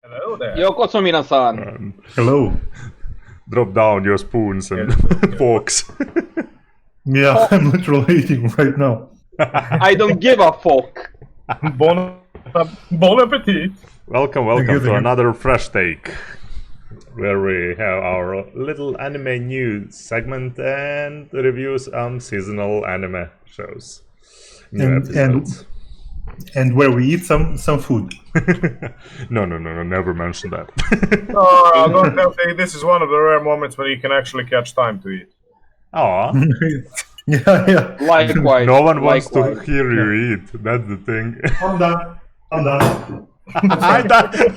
Hello there. Yokoso minasan. Hello. Drop down your spoons and forks. Yeah, I'm literally eating right now. I don't give a fuck. Bon appetit. Welcome you, thank to you. another Fresh Take, where we have our little anime news segment and reviews on seasonal anime shows. New episodes. And where we eat some food. No, never mention that. Don't tell me this is one of the rare moments when you can actually catch time to eat. Aw, yeah. Likewise. no one wants to likewise. hear you eat. That's the thing. I'm done. I'm done.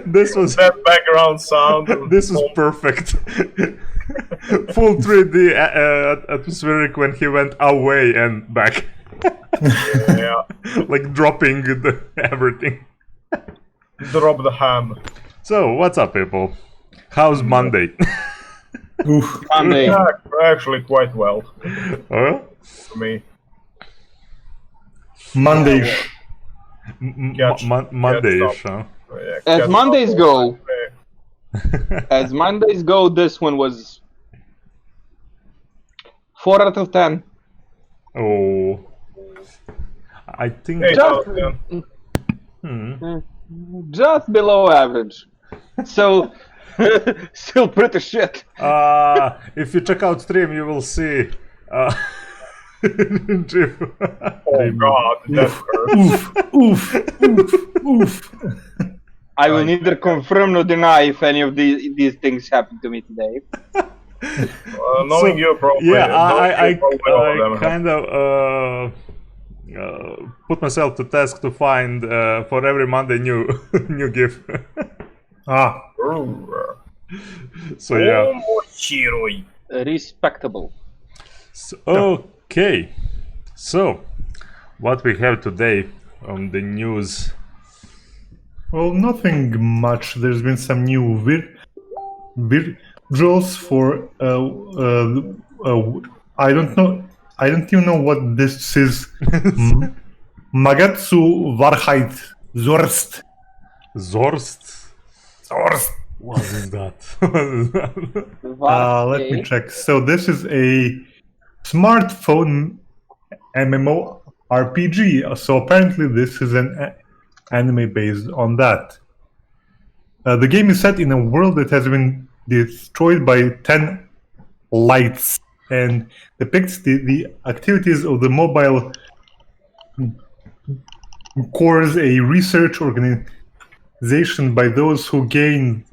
This was That background sound. This was perfect. Full 3D atmospheric when he went away and back. Yeah. Like dropping everything. Drop the ham. So, what's up, people? How's Monday? Oof. Monday. Yeah, actually quite well Huh? for me. Monday. Monday-ish, huh? Yeah, As catch Mondays up. go, this one was 4 out of 10. Oh. I think... Hey, Just- Jonathan. Just below average. So, still pretty shit. If you check out stream, you will see... Jim. Oh god, that hurts. Oof. I will neither confirm nor deny if any of these things happened to me today. Knowing you probably. Yeah, I all of them have. kind of put myself to task to find for every Monday new GIF. Ooh. So yeah. Shiroi. Respectable. So, okay. So, what we have today on the news? Well, nothing much. There's been some new visuals for I don't know. I don't even know what this is. Magatsu Wahrheit Zorst. Zorst. What is that? Let me check. So this is a smartphone MMO RPG. So apparently this is an anime based on that. The game is set in a world that has been destroyed by 10 lights and depicts the activities of the mobile cores, a research organization by those who gain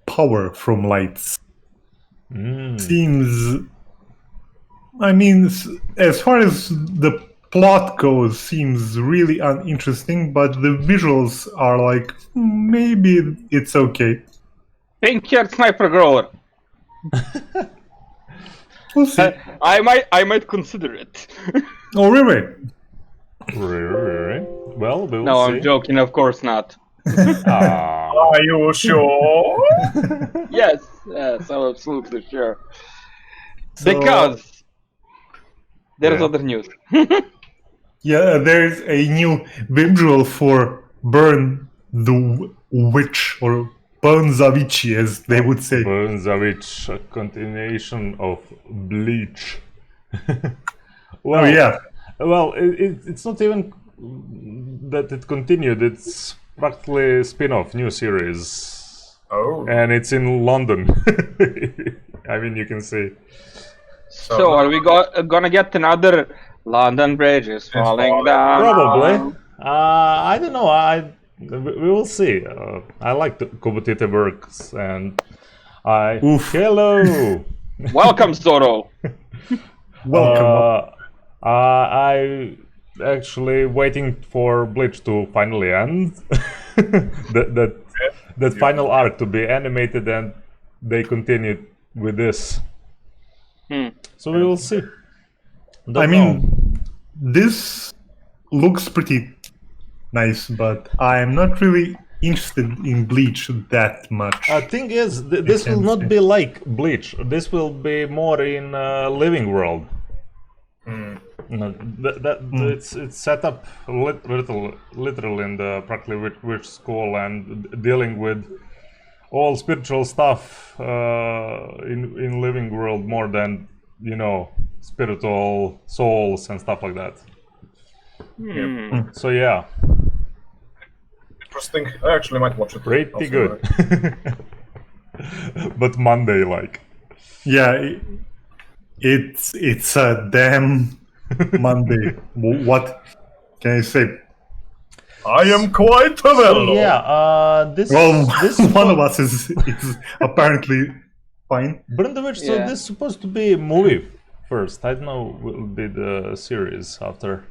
power from lights. Seems, I mean, as far as the plot goes, seems really uninteresting, but the visuals are like, maybe it's okay. Pink-haired sniper grower. We'll see. I might consider it. Oh, really? Well, we'll No, see. I'm joking. Of course not. Ah, Are you sure? Yes, I'm absolutely sure. So- Because there's Yeah. other news. Yeah, there's a new visual for Burn the Witch, or Burn Zavici, as they would say. Burnzavich, a continuation of Bleach. Well, Oh, yeah. Well, it's not even that it continued. It's practically a spin-off, new series, Oh. and it's in London. I mean, you can see. So are we gonna get another London Bridge is falling falling. down? Probably. I don't know. We will see. I like the Kubutite works, and I. Oof. Hello. Welcome, Zoro. Welcome. I actually waiting for Bleach to finally end. that final arc to be animated, and they continued with this. So we will see. I mean, this looks pretty nice, but I'm not really interested in Bleach that much. Thing is, this will not be like Bleach. This will be more in Living World. No, it's set up literally in the practically witch school and dealing with all spiritual stuff in living world more than spiritual souls and stuff like that. So yeah, Interesting. I actually might watch it. pretty good. But Monday like. Yeah, it's a damn Monday. What can I say? I am quite a fellow. Yeah, this One of us is apparently fine. Brandovich, so this is supposed to be a movie first. I don't know will be the series after.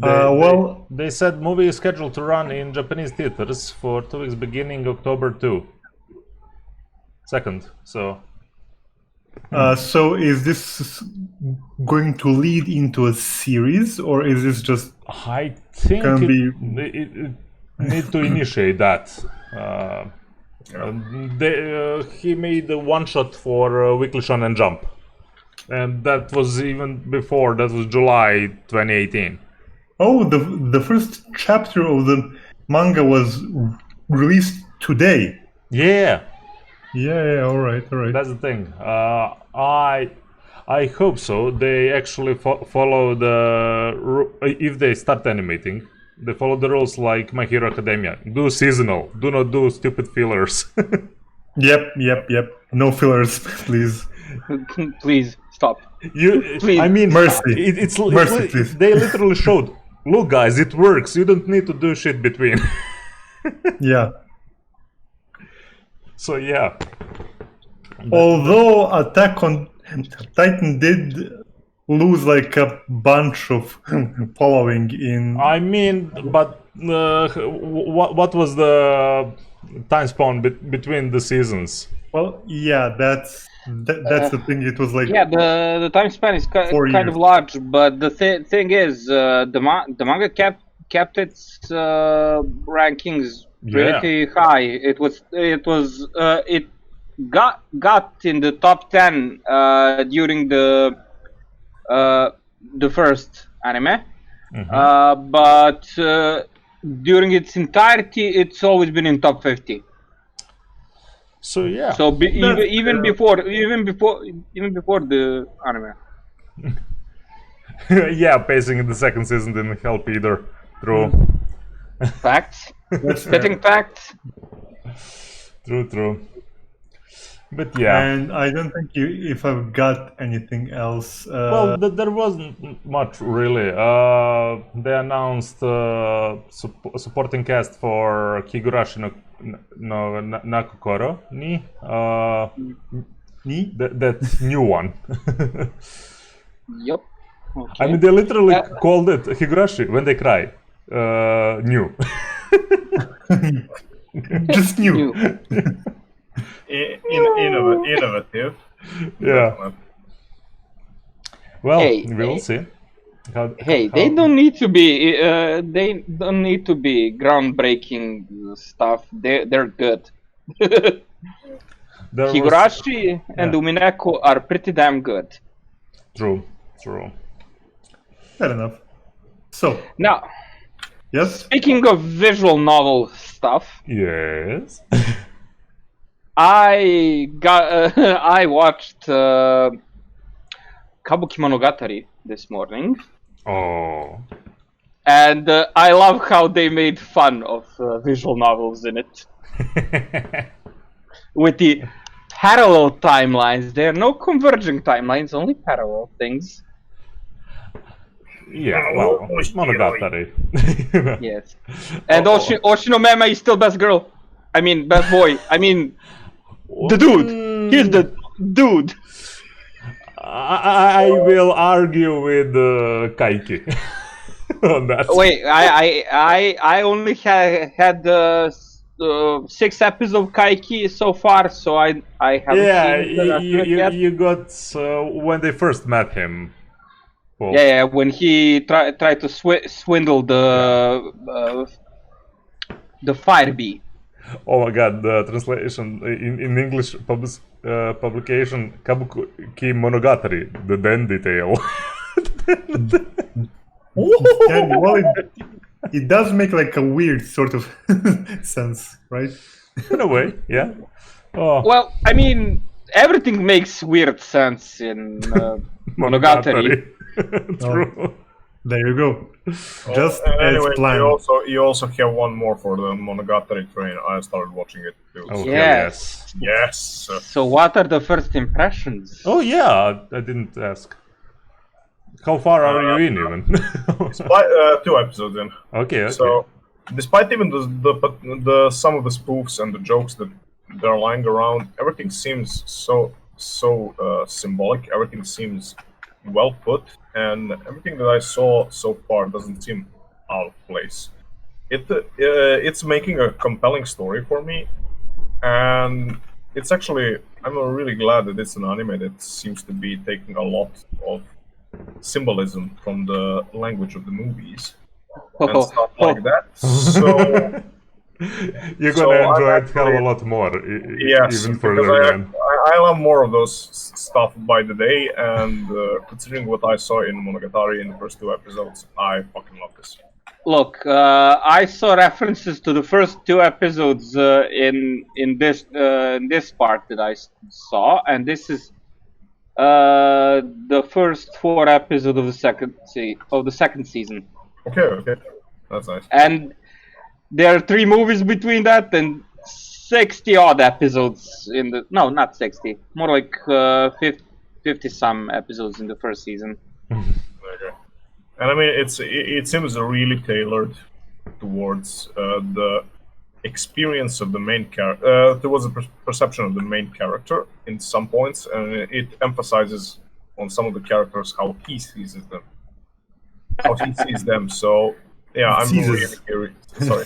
They said movie is scheduled to run in Japanese theaters for 2 weeks beginning October 2nd. So is this going to lead into a series, or is this just? I think it need to initiate that. He made a one shot for Weekly Shonen Jump, and that was even before. That was July 2018. Oh, the first chapter of the manga was released today. Yeah. Yeah. All right. That's the thing. I hope so. They actually follow if they start animating, they follow the rules like My Hero Academia. Do seasonal. Do not do stupid fillers. Yep. No fillers, please. Please stop. Please. I mean, mercy. Mercy, please. They literally showed. Look, guys, it works. You don't need to do shit between. Yeah. So yeah. Although Attack on Titan did lose like a bunch of following in. I mean, but what was the time span between the seasons? Well, yeah, that's the thing. It was like the time span is kind of large, but the thing is, the manga kept its rankings pretty high. It got in the top 10 during the first anime, but during its entirety, it's always been in top 50. So yeah. So even before the anime. Yeah, pacing in the second season didn't help either. True. Facts. Spitting facts. True. But yeah. And I don't think if I've got anything else. Well, there wasn't much really. They announced supporting cast for Higurashi no Nakokoro ni. That new one. Yep. Okay. I mean, they literally called it Higurashi when they cry. New. Just new. Innovative. Yeah. Well, we'll see. They don't need to be. They don't need to be groundbreaking stuff. They're good. Higurashi and Umineko are pretty damn good. True. Fair enough. So now, yes. Speaking of visual novel stuff, yes. I watched Kabuki Monogatari this morning. Oh. And I love how they made fun of visual novels in it. With the parallel timelines. There are no converging timelines, only parallel things. Yeah, well, Monogatari. Yes. And Oshinomeme is still best girl. I mean, best boy. I mean, the dude. He's the dude. I will argue with Kaiki on that. Wait, I only had 6 episodes of Kaiki so far, so I haven't seen it yet. You got when they first met him. Paul. Yeah, when he tried to swindle the Fire Bee. Oh my god, the translation in English publication Kabuki Monogatari, the Dandy Tale. Well, it does make like a weird sort of sense, right? In a way, yeah. Oh, Well, I mean, everything makes weird sense in Monogatari. True. There you go. Just Anyway, as planned. you also have one more for the Monogatari train. I started watching it too. Oh, Yes. Yes. So, what are the first impressions? Oh yeah, I didn't ask. How far are you in even? Despite, 2 episodes in. Okay. So, despite even the some of the spoofs and the jokes that they're lying around, everything seems so symbolic. Everything seems well put, and everything that I saw so far doesn't seem out of place. It's making a compelling story for me, and it's actually I'm really glad that it's an anime that seems to be taking a lot of symbolism from the language of the movies and stuff like that. So you're gonna enjoy it hell of a lot more, yes, even further. I love more of those stuff by the day, and considering what I saw in Monogatari in the first 2 episodes, I fucking love this. Look, I saw references to the first 2 episodes in this part that I saw, and this is the first 4 episodes of the second season. Okay, that's nice. And there are 3 movies between that, and 60 odd episodes in the not 60, more like 50 some episodes in the first season. Okay. And I mean, it seems really tailored towards the experience of the main character, towards the perception of the main character in some points, and it emphasizes on some of the characters how he sees them. So yeah, I'm really curious. Sorry,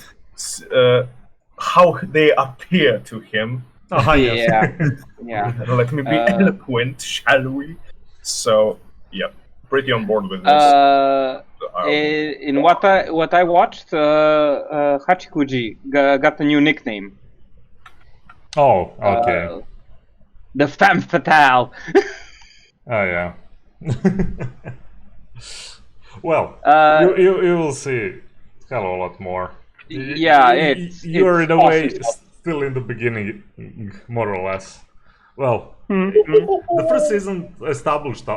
how they appear to him. Yeah. Let me be eloquent, shall we? So yeah, pretty on board with this. In what I watched, Hachikuji got a new nickname. Oh, okay. The femme fatale. Oh yeah. Well, you will see hell of a lot more. Yeah, you're it's in a way awesome. still in the beginning, more or less. Well, the first season established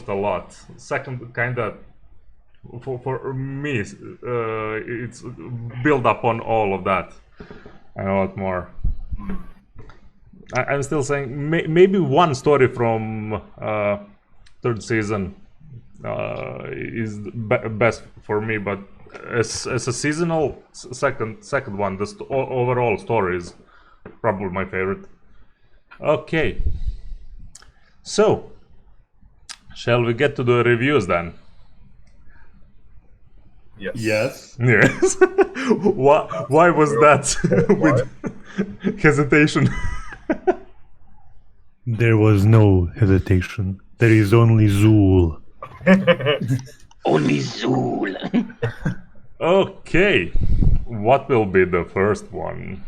a lot. Second, kind of for me, it's built up on all of that and a lot more. I'm still saying maybe one story from third season is best for me, but as a seasonal second one, the overall story is probably my favorite. Okay, so shall we get to the reviews then? Yes. Yes. Why was that with hesitation? There was no hesitation. There is only Zool. Only Zool. Okay, what will be the first one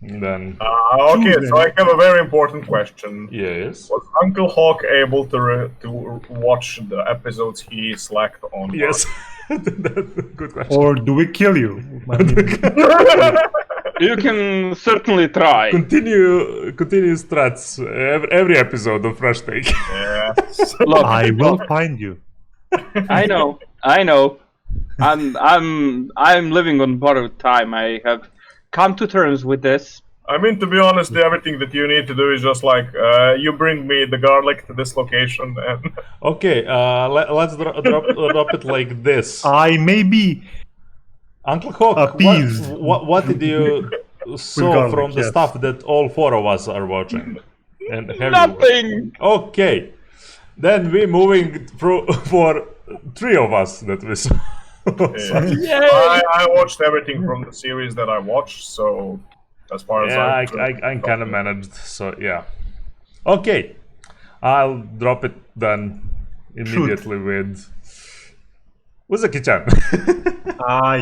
then? Okay, so I have a very important question. Yes. Was Uncle Hawk able to watch the episodes he slacked on? Yes. Good question. Or do we kill you? I mean, You can certainly try. Continue strats every episode of Fresh Take. Yes. Look, I will find you. I know. I'm living on borrowed time. I have come to terms with this. I mean, to be honest, everything that you need to do is just like, you bring me the garlic to this location, and Okay, let's drop it like this. I may be Uncle Hawk, appeased. what did you saw garlic, from the yes. stuff that all 4 of us are watching? And have you Nothing. watched? Okay, then we moving through for 3 of us that we saw. Yay! I watched everything from the series that I watched, so as far as I kind of managed, so yeah. Okay, I'll drop it then immediately with Uzaki-chan.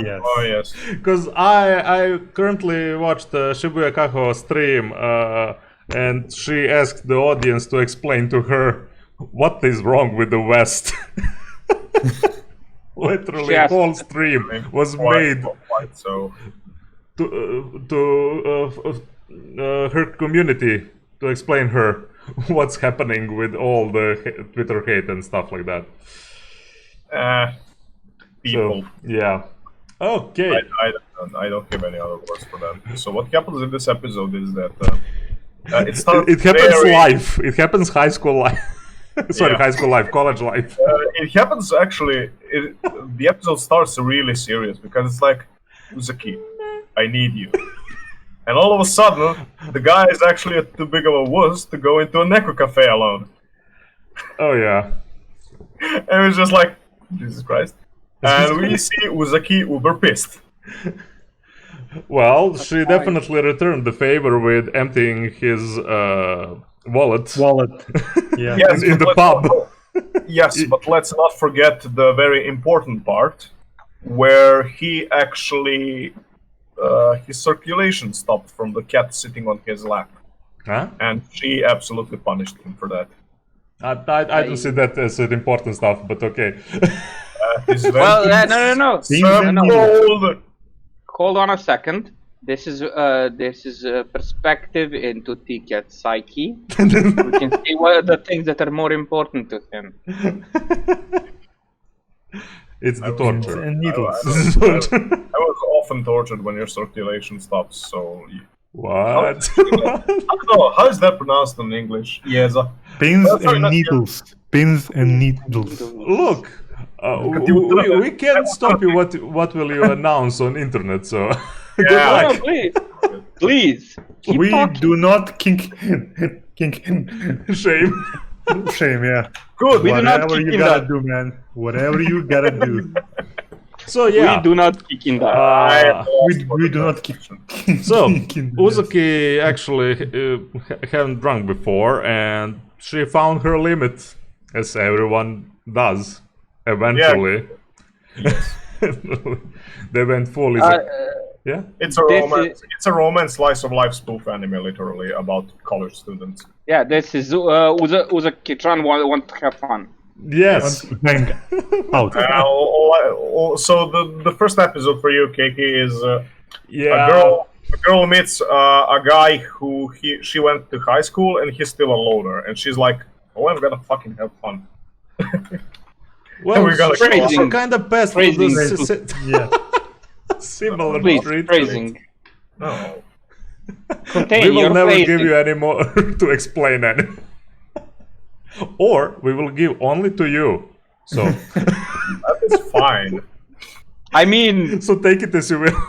Yes. Oh yes. Because I currently watched Shibuya Kaho stream and she asked the audience to explain to her what is wrong with the West. Literally, Yes. whole stream was made So to her community to explain her what's happening with all the Twitter hate and stuff like that. people. So, yeah. Okay. I don't have any other words for them. So what happens in this episode is that it starts. It happens very- live. It happens high school life. Sorry, Yeah. high school life, college life. It happens actually. The episode starts really serious because it's like, Uzaki, I need you. And all of a sudden, the guy is actually too big of a wuss to go into a Neko cafe alone. Oh yeah. And it's just like, Jesus Christ. And we see Uzaki uber pissed. Well, she definitely returned the favor with emptying his wallet. Yeah. Yes, in the but pub. Yes, but let's not forget the very important part where he actually his circulation stopped from the cat sitting on his lap, Huh? and she absolutely punished him for that. I don't see that as an important stuff, but okay. His Well, vengeance no. Things no. cold. Hold on a second. This is a perspective into T-Cat's psyche. We can see what are the things that are more important to him. It's the torture. And needles. I was often tortured when your circulation stops. So What? I don't know how is that pronounced in English. Yes. Pins Sorry, and not- needles. Pins and needles. Look, we can't stop you. What will you announce on internet? So good Yeah. No, luck. please. Keep We talking. do not kink Shame. shame, yeah. Good. We do not Whatever kick you in gotta that. do, man. Whatever you gotta do. So yeah. We do not kick in that. We do not kick. So kick in this. Uzaki actually hadn't drunk before, and she found her limit, as everyone does. Eventually, they went fully. Yeah. It's a This romance. is- It's a romance slice of life spoof anime, literally about college students. Yeah, this is Uzaki-chan want to have fun. Yes. Hang out. So the first episode for you, Keiki, is Yeah. a girl meets a guy who she went to high school and he's still a loner, and she's like, "Oh, I'm gonna fucking have fun." Well, we're gonna she also Phrasing. kind of passed through Phrasing. this Yeah. similar Please, treatment. phrasing. No. Contain We will your never phrasing. give you any more to explain any. Or we will give only to you. So That is fine. I mean, so take it as you will.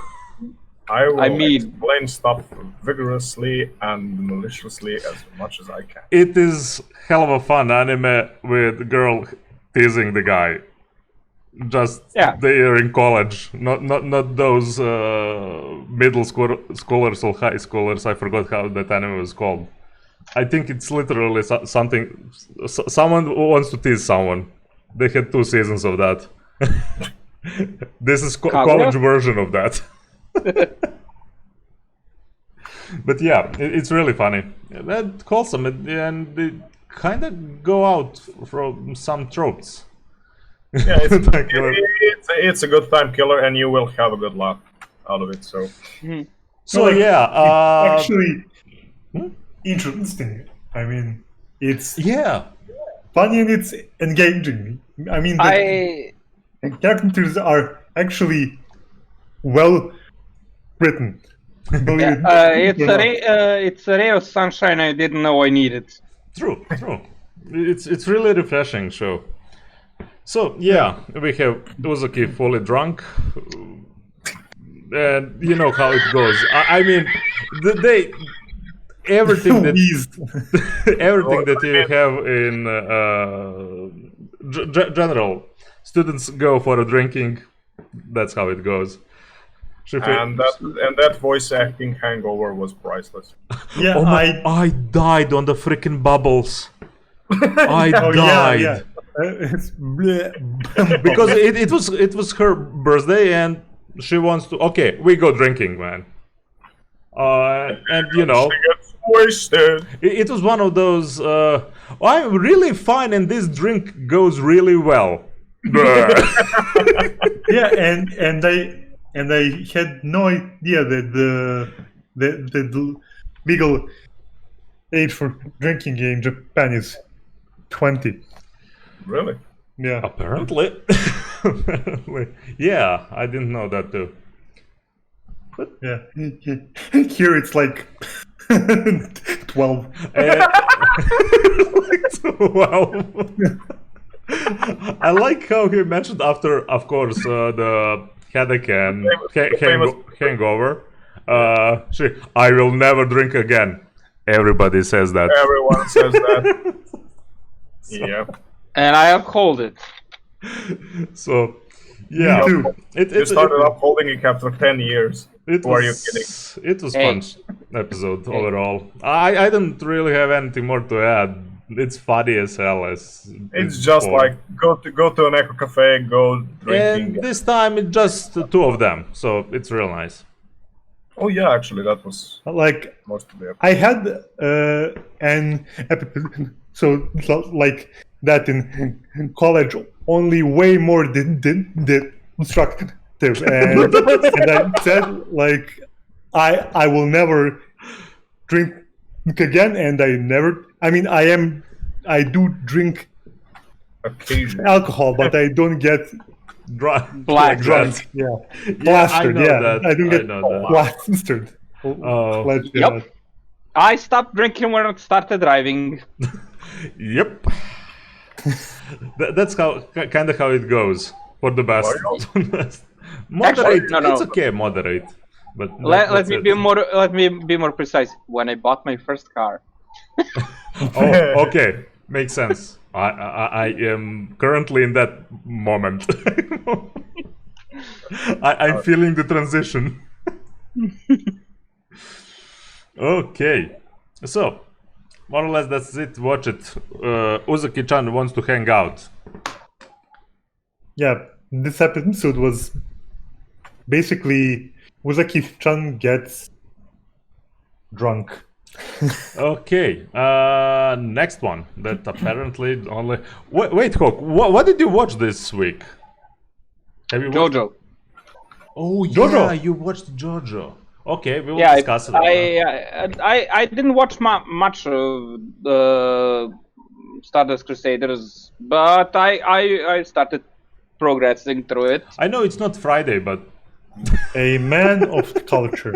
I will mean- explain stuff vigorously and maliciously as much as I can. It is hell of a fun anime with girl teasing the guy. Just Yeah. they are in college, not those middle schoolers or high schoolers. I forgot how that anime was called. I think it's literally something. Someone who wants to tease someone. They had 2 seasons of that. This is Kaguya? college version of that. But yeah, it's really funny. And wholesome, and they kind of go out from some tropes. Yeah, Like, it's a good time killer, and you will have a good laugh out of it. So so yeah, Actually, interesting. I mean, it's yeah, funny and it's engaging. I mean, the characters are actually well written. Believe it or not. it's a ray of sunshine I didn't know I needed. true. It's really refreshing show. So yeah, we have Uzaki fully drunk, and you know how it goes. I mean, everything that Wheezed. everything that you have in general, students go for a drinking. That's how it goes. and that voice acting hangover was priceless. Yeah, Oh my, I died on the freaking bubbles. I Oh, died. yeah. It's bleh. Because it was her birthday and she wants to. Okay, we go drinking, man. And you know, wasted. It was one of those. I'm really fine, and this drink goes really well. Yeah, and I had no idea that the legal age for drinking in Japan is 20. Really? Yeah. Apparently. Yeah, I didn't know that too. Yeah. Here it's like 12. Well, I like how he mentioned after, of course, the headache and hangover. I will never drink again. Everybody says that. Everyone says that. Yeah. And I uphold it. So, yeah. Me too. You started upholding it after 10 years. Who are you kidding? It was fun episode overall. I don't really have anything more to add. It's funny as hell. It's just fun. like go to an eco cafe, go drinking. And this time it's just two of them, so it's real nice. Oh yeah, actually that was Like, most of the episode. I had an episode so like that in college, only way more destructive, and I said like I will never drink again, and I do drink Occasionally. alcohol, but I don't get Black drunk. Yeah, I plastered. know Yeah, that. I don't get know that. plastered. Oh. Yep. I stopped drinking when I started driving. Yep. That's kind of how it goes for the best. Moderate. Actually, no. It's okay, moderate. But Let me be more precise. When I bought my first car. Oh, okay, makes sense. I am currently in that moment. I'm feeling the transition. Okay, so more or less that's it. Watch it. Uzaki-chan wants to hang out. Yeah, this episode was basically Uzaki-chan gets drunk. Okay, next one that apparently only. Wait, Hawk, what did you watch this week? Have you watched? Jojo. Oh Jojo. yeah, you watched Jojo. Okay, we will Yeah, discuss it. I didn't watch much of Stardust Crusaders, but I started progressing through it. I know it's not Friday, but A man of culture.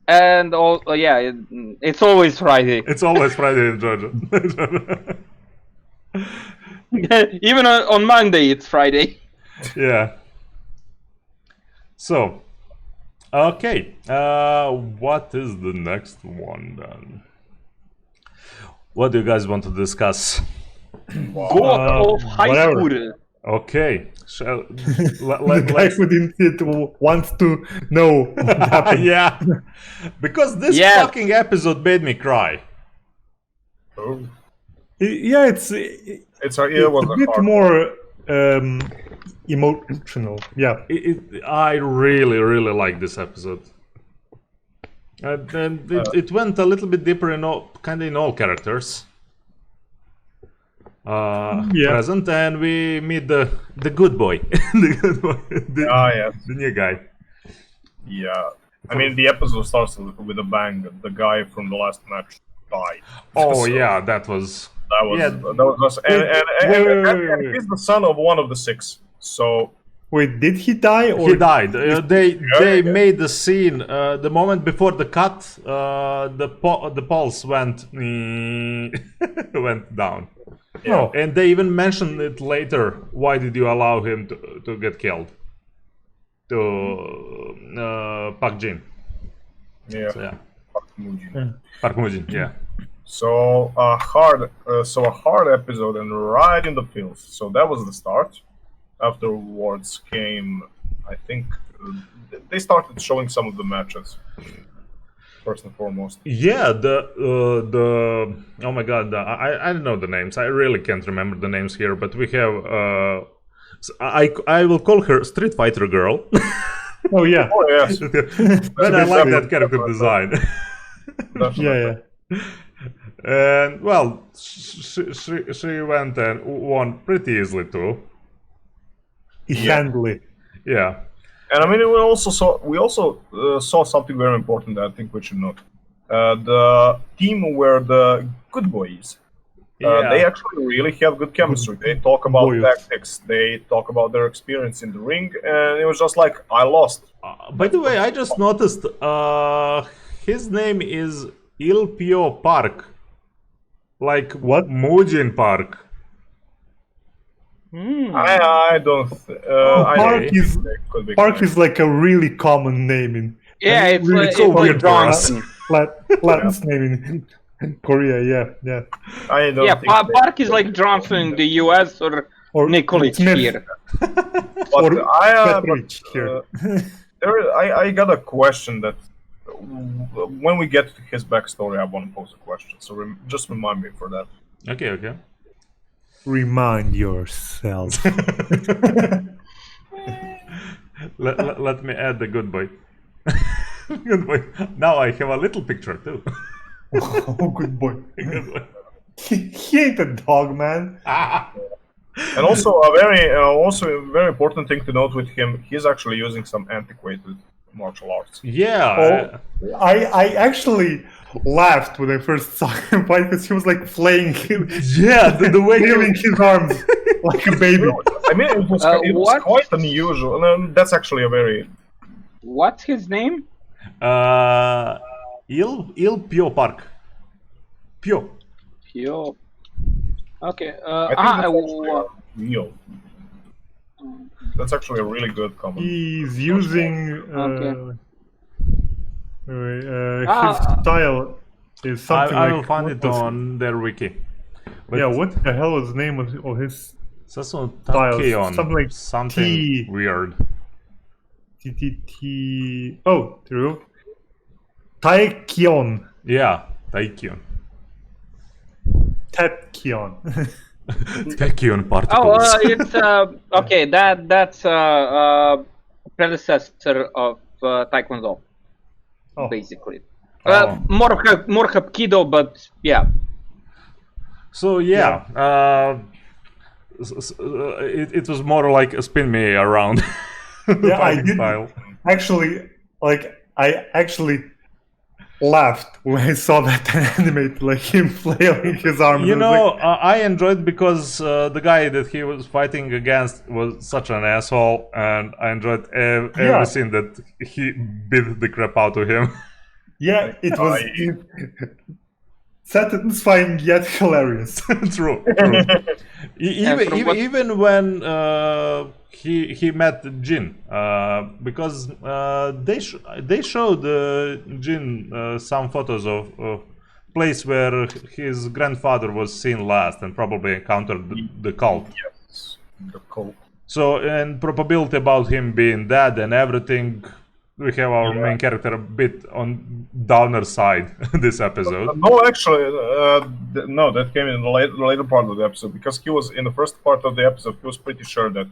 And it's always Friday. it's always Friday in Jojo. Even on Monday, it's Friday. Yeah. So, okay. What is the next one then? What do you guys want to discuss? Go of high whatever. school. Okay. The guy who didn't see it wants to know what happened. Yeah. Because this fucking episode made me cry. Oh. Yeah, it was a bit more emotional. Yeah. I really, really like this episode. And then it went a little bit deeper in all characters. Present, and we meet the good boy, yes. The new guy. Yeah, I mean the episode starts with a bang. The guy from the last match died. Oh yeah, that was and he's the son of one of the six. So wait, did he die? Or he died. They made the scene the moment before the cut. The pulse went went down. Yeah. Oh. And they even mentioned it later. Why did you allow him to get killed? To Park Jin. Yeah. So, yeah. Park Mujin, yeah. So a hard episode and right in the feels. So that was the start. Afterwards came, I think, they started showing some of the matches. First and foremost. Yeah, the oh my god, I don't know the names. I really can't remember the names here. But we have I will call her Street Fighter Girl. Oh yeah. Oh yes. But I like that character design. Yeah. And well, she went and won pretty easily too. Handily. Yeah. And I mean, we also saw something very important that I think we should note. The team where the good boys, they actually really have good chemistry. They talk about tactics, they talk about their experience in the ring, and it was just like, I lost. By the way, I just noticed his name is Ilpio Park. Like what? Mujin Park. I don't. Park is like a really common name in. Yeah, it's really so weird. Johnson. Latin's name in Korea. Yeah. I don't. Yeah, think Park is like Johnson in the U.S. or Nikolic here. But I got a question that when we get to his backstory, I want to pose a question. So just remind me for that. Okay. Remind yourself. let me add the good boy. Good boy. Now I have a little picture too. Oh, good boy. He ain't a dog, man. And also a very important thing to note with him, he's actually using some antiquated martial arts. Yeah. I actually laughed when I first saw him fight because he was like flaying him. Yeah, the way waving his arms like a baby. I mean, it was quite unusual. That's actually a very. What's his name? Il Pio Park. Pio. Pio. Okay. That's actually a really good comment. He's using his style is something I will like, find it on their wiki. But yeah, what the hell was the name of his style? Something like something weird. Oh, true. Taekyon. Yeah, Taekyon. Taekyon. Taekyon particles. Oh, it's okay. That's predecessor of Taekwondo, basically. More Hapkido, but yeah. Yeah. So it was more like a spin me around. Yeah, I did. Style. Actually, I actually laughed when I saw that animated, like him flailing his arms. You know, I enjoyed because the guy that he was fighting against was such an asshole, and I enjoyed every scene that he beat the crap out of him. Yeah, it was satisfying yet hilarious. True. Even when he met Jin, because they showed Jin some photos of place where his grandfather was seen last and probably encountered the cult. Yes, the cult. So, and probability about him being dead and everything, we have our main character a bit on downer side this episode. No, actually, no, that came in the later part of the episode, because he was in the first part of the episode, he was pretty sure that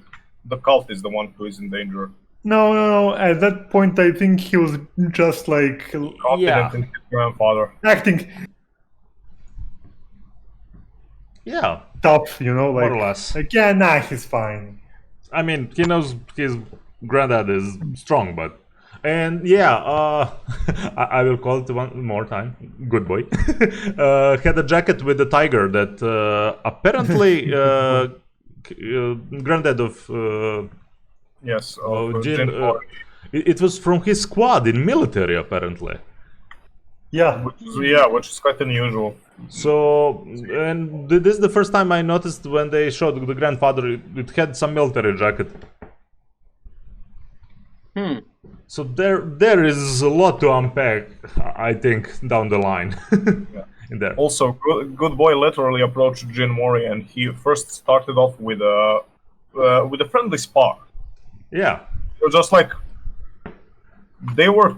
the cult is the one who is in danger. No. At that point, I think he was just like confident in his grandfather. Acting. Yeah. Tough, like more or less. Like, yeah, nah, he's fine. I mean, he knows his granddad is strong, but. And I will call it one more time. Good boy. Had a jacket with a tiger that apparently granddad of Jin. It was from his squad in military apparently. Yeah. Which is quite unusual. So, and this is the first time I noticed when they showed the grandfather. It had some military jacket. So there is a lot to unpack, I think, down the line. In there. Also, good boy literally approached Jin Mori, and he first started off with a friendly spar. Yeah. It was just like they were.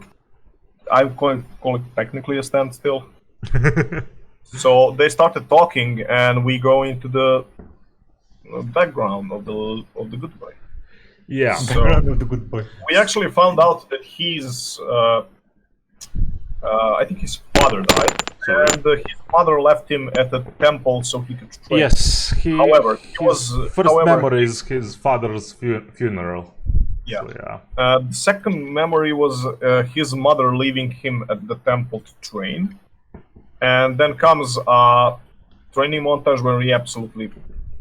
I call it technically a standstill. So they started talking, and we go into the background of the good boy. Yeah, so the good boy. We actually found out that he's, I think he's 5 father died, and his mother left him at the temple so he could train. Yes, However, first memory is his father's funeral. Yeah. So, yeah. The second memory was his mother leaving him at the temple to train, and then comes a training montage where he absolutely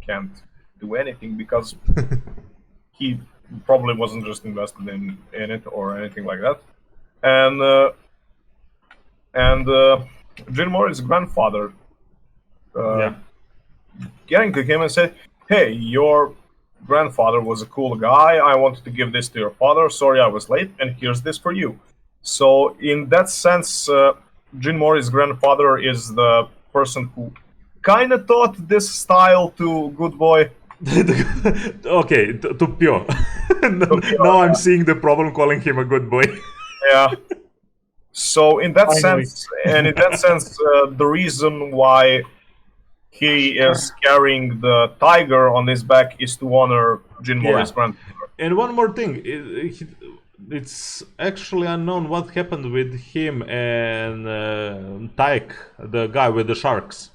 can't do anything because he probably wasn't just invested in it or anything like that. And Jin Mori's grandfather getting to him and said, "Hey, your grandfather was a cool guy. I wanted to give this to your father. Sorry I was late, and here's this for you." So in that sense, Jin Mori's grandfather is the person who kind of taught this style to Good Boy. Okay, to Pyo. Now I'm seeing the problem calling him a good boy. Yeah. So in that sense, the reason why he is carrying the tiger on his back is to honor Jin Mori's grandfather. And one more thing, it's actually unknown what happened with him and Taik, the guy with the sharks.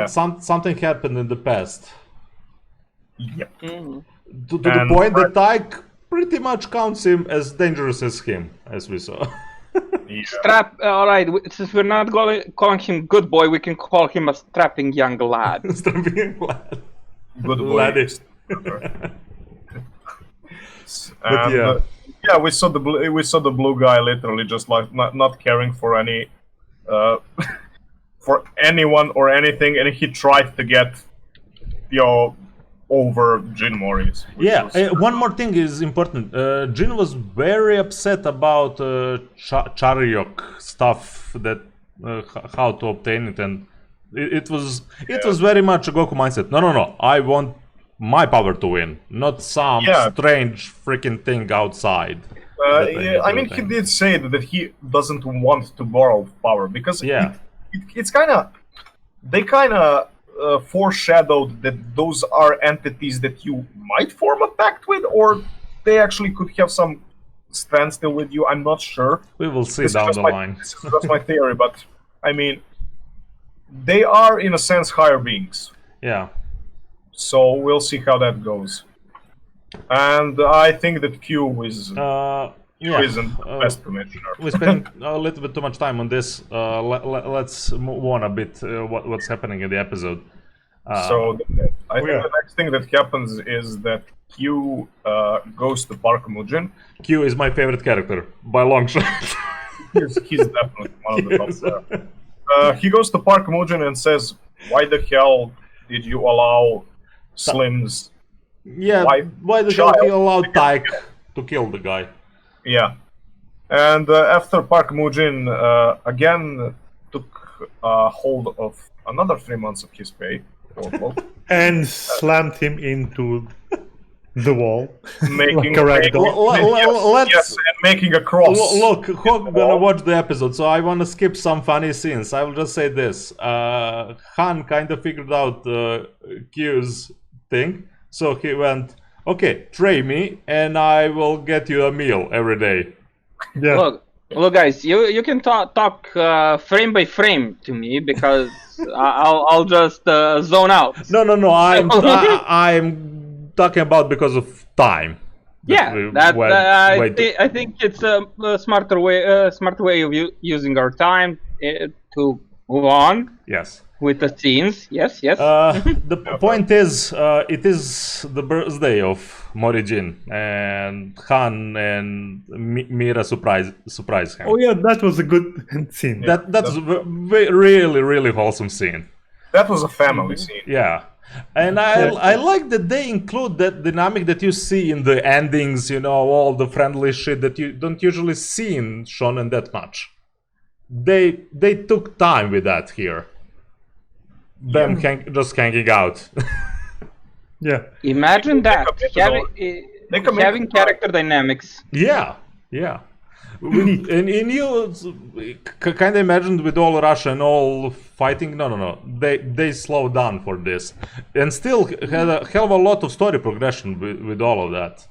Something happened in the past. Yep. To the point that Taik pretty much counts him as dangerous as him, as we saw. Alright, since we're not calling him good boy, we can call him a strapping young lad. Strapping young lad. Good boy. And, we saw the blue guy literally just like not caring for any for anyone or anything, and he tried to get over Jin Mori's. One more thing is important. Jin was very upset about Charyok stuff, that how to obtain it, and it was very much a Goku mindset. No, I want my power to win, not some strange freaking thing outside. I mean, he did say that he doesn't want to borrow power because it's they kind of foreshadowed that those are entities that you might form a pact with, or they actually could have some standstill with you. I'm not sure. We will see down the line. This is just my theory, but I mean, they are in a sense higher beings. Yeah. So we'll see how that goes. And I think that Q is isn't the best commissioner. We spent a little bit too much time on this. Let's move on a bit. What's happening in the episode? I think the next thing that happens is that Q goes to Park Mujin. Q is my favorite character by long shot. He's definitely one of the top there. He goes to Park Mujin and says, "Why the hell did you allow Slim's why the hell he allowed Taik to kill the guy?" Yeah. And after Park Mujin again took hold of another 3 months of his pay, and slammed him into the wall. Making making a cross. Look, who's gonna watch the episode? So I want to skip some funny scenes. I will just say this: Han kind of figured out Q's thing, so he went, "Okay, tray me, and I will get you a meal every day." Yeah. Look, guys, you can talk frame by frame to me because I'll just zone out. No. I'm talking about because of time. I think it's a smarter way of using our time to move on. Yes. With the scenes, yes. The point is, it is the birthday of Morijin, and Han and Mira surprise him. Oh yeah, that was a good scene. That's a really, really wholesome scene. That was a family scene. Yeah. And I like that they include that dynamic that you see in the endings, all the friendly shit that you don't usually see in shonen that much. They took time with that here. Them just hanging out. Yeah. Imagine that, having character dynamics. Yeah. And you kind of imagined with all Russia and all fighting. No. They slowed down for this, and still had a hell of a lot of story progression with all of that.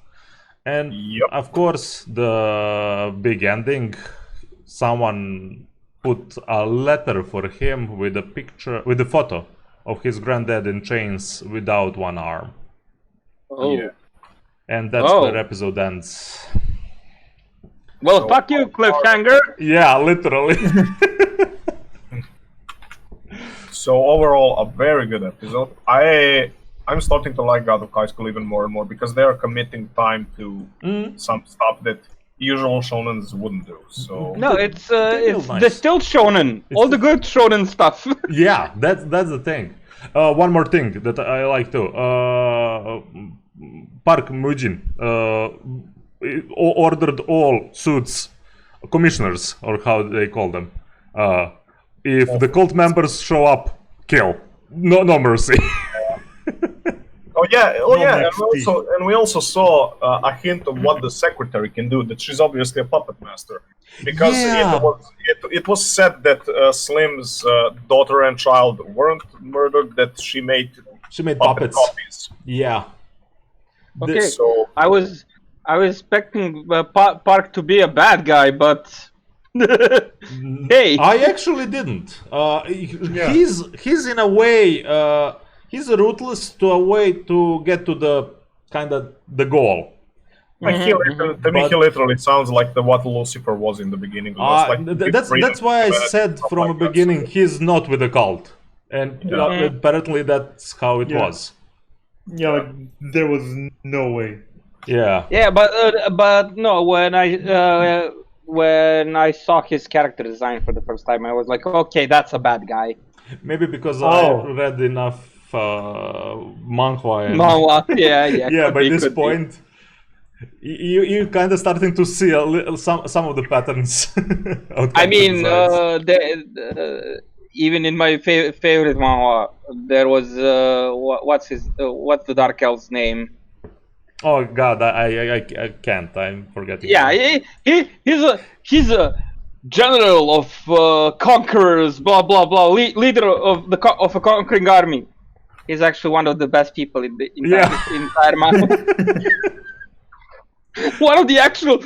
And of course, the big ending. Someone put a letter for him with a picture, with a photo of his granddad in chains without one arm. Oh. Yeah. And that's where episode ends. Well, fuck you, cliffhanger. Yeah, literally. So overall, a very good episode. I'm starting to like God of High School even more and more because they are committing time to some stuff that usual shonens wouldn't do. So No, it's nice. the still shonen. All the good shonen stuff. Yeah, that's the thing. One more thing that I like too. Park Mujin ordered all suits commissioners, or how they call them. If the cult members show up, kill. No mercy. And we also saw a hint of what the secretary can do. That she's obviously a puppet master, because it was said that Slim's daughter and child weren't murdered. That she made puppets. Copies. Yeah. Okay, So I was expecting Park to be a bad guy, but hey, I actually didn't. He's in a way he's ruthless to a way to get to the kind of the goal. he literally sounds like what Lucifer was in the beginning. That's why I said from the beginning he's not with the cult, and apparently that's how it was. Yeah, there was no way. Yeah. Yeah, but no. When I saw his character design for the first time, I was like, okay, that's a bad guy. Maybe because I read enough manhwa. Yeah. By this point, you kind of starting to see some of the patterns. I mean, even in my favorite manhwa, there was what's the Dark Elf's name? Oh God, I can't. I'm forgetting. Yeah, he's a general of conquerors, blah blah blah, leader of a conquering army. He's actually one of the best people in the entire manga. One of the actual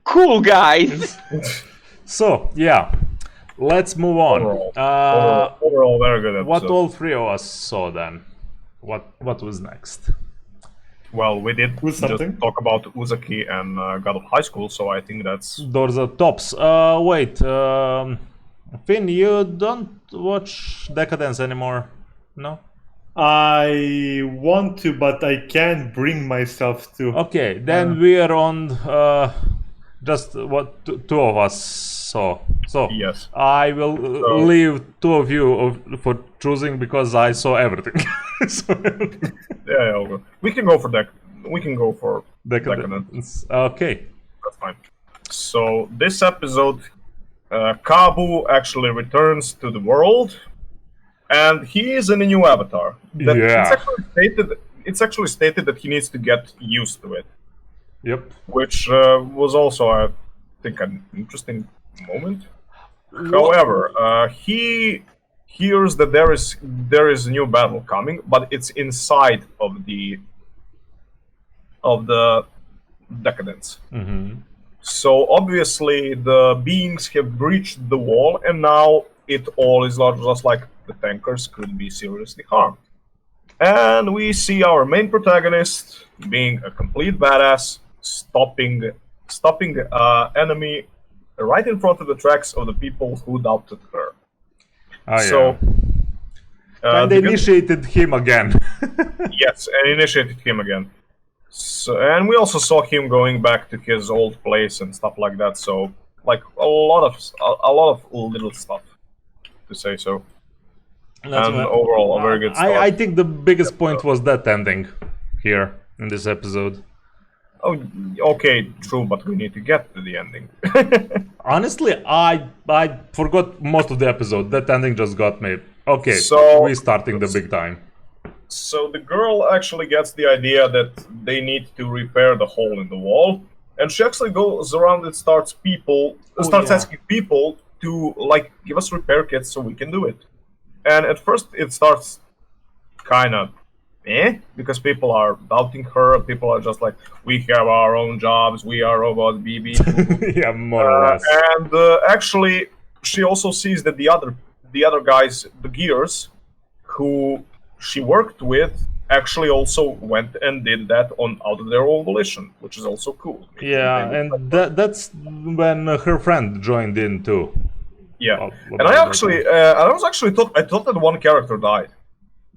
cool guys. So yeah, let's move on. Overall, very good episode. What all three of us saw then? What was next? Well, we did just talk about Uzaki and God of High School, so I think those are tops. Wait, Finn, you don't watch Decadence anymore, no? I want to, but I can't bring myself to. Okay, then we are on just what two of us saw. So yes, I will leave two of you for choosing because I saw everything. Yeah, we can go for We can go for Decadence. Okay, that's fine. So this episode, Kabu actually returns to the world, and he is in a new avatar. It's actually stated that he needs to get used to it. Yep. Which was also, I think, an interesting moment. However, he hears that there is a new battle coming, but it's inside of the Decadence. Mm-hmm. So obviously the beings have breached the wall, and now it all is not just like the tankers could be seriously harmed. And we see our main protagonist being a complete badass, stopping enemy right in front of the tracks of the people who doubted her. And they initiated him again. Yes, and initiated him again. So, and we also saw him going back to his old place and stuff like that. So, like a lot of little stuff, to say so. Overall, a very good start. I think the biggest point was that ending here in this episode. Oh, okay, true, but we need to get to the ending. Honestly, I forgot most of the episode. That ending just got me. Okay, so we're starting the big time. So the girl actually gets the idea that they need to repair the hole in the wall, and she actually goes around and starts asking people to like give us repair kits so we can do it. And at first it starts kind of because people are doubting her. People are just like, we have our own jobs, we are robots, BB. Yeah, more or less. And actually, she also sees that the other guys, the gears, who she worked with, actually also went and did that out of their own volition, which is also cool. Yeah, and that's when her friend joined in too. Yeah, and I thought that one character died.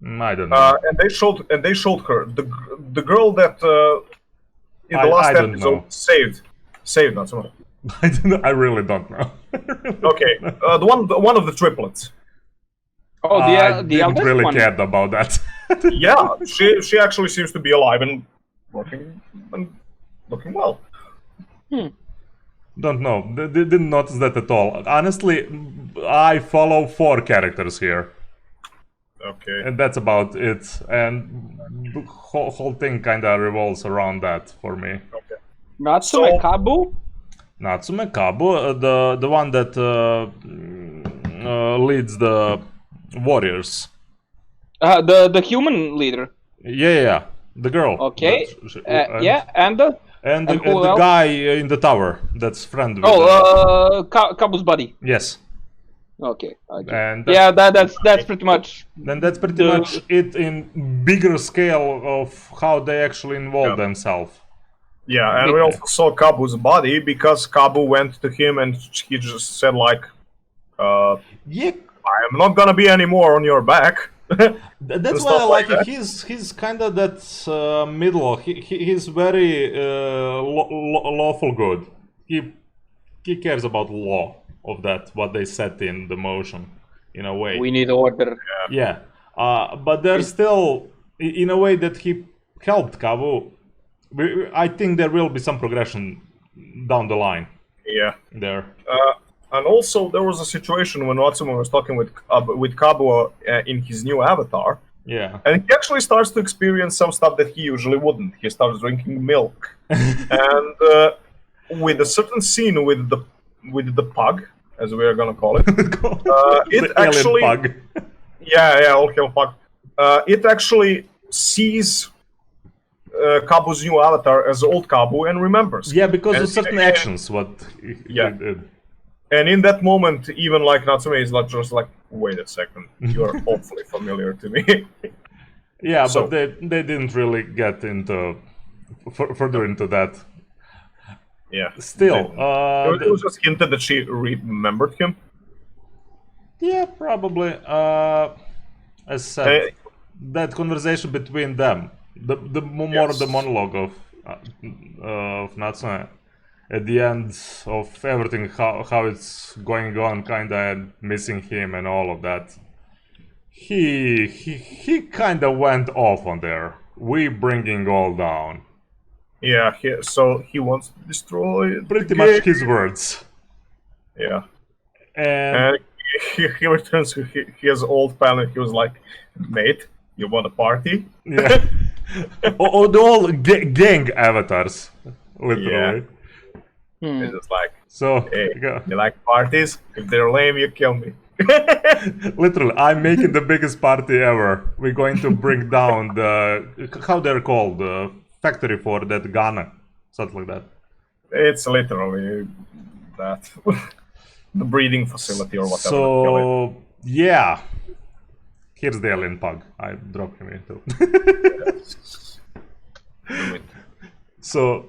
I don't know. And they showed her the girl that in the last episode saved Natsume. I really don't know. Okay, the one of the triplets. Oh, I the didn't eldest really one. care about that. Yeah, she actually seems to be alive and working and looking well. Don't know. Didn't notice that at all. Honestly, I follow 4 characters here. Okay. And that's about it. And the whole thing kind of revolves around that for me. Okay. Natsume Kabu? Natsume Kabu, the one that leads the warriors. The human leader. Yeah. The girl. Okay. And the guy in the tower that's friend with Kabu's buddy. Yes. Okay. And that's pretty much. Then that's pretty much it in bigger scale of how they actually involve themselves. Yeah, and we also saw Kabu's body because Kabu went to him and he just said like, yeah, I'm not gonna be anymore on your back. That's why I like it. He's kind of that middle. He's very lawful good. He cares about law of that, what they set in the motion, in a way. We need order. Yeah. But there's still, in a way that he helped Kabu, I think there will be some progression down the line. Yeah. There. And also, there was a situation when Natsume was talking with Kabu in his new avatar. Yeah. And he actually starts to experience some stuff that he usually wouldn't. He starts drinking milk. And with a certain scene with the pug, as we are gonna call it, it actually pug. Yeah, all hell pug. It actually sees Kabu's new avatar as old Kabu and remembers. Yeah, because of certain actions, what he did. And in that moment, even like Natsume is not just like, wait a second, you are awfully familiar to me. Yeah, so, but they didn't really get into further into that. Yeah. Still, it was just hinted that she remembered him. Yeah, probably. As said, that conversation between them, the more of the monologue of Natsume. At the end of everything, how it's going on, kinda missing him and all of that, he kinda went off on there. We bringing all down. Yeah, so he wants to destroy. Pretty much his words. Yeah, and he returns to his old pal and he was like, "Mate, you want a party?" Yeah. Oh, the old gang avatars, literally. Yeah. It's just like, so hey, you like parties? If they're lame, you kill me. Literally, I'm making the biggest party ever. We're going to bring down how they're called, the factory for that gun, something like that. It's literally that. The breeding facility or whatever. So, yeah. Here's the alien pug. I dropped him into. So,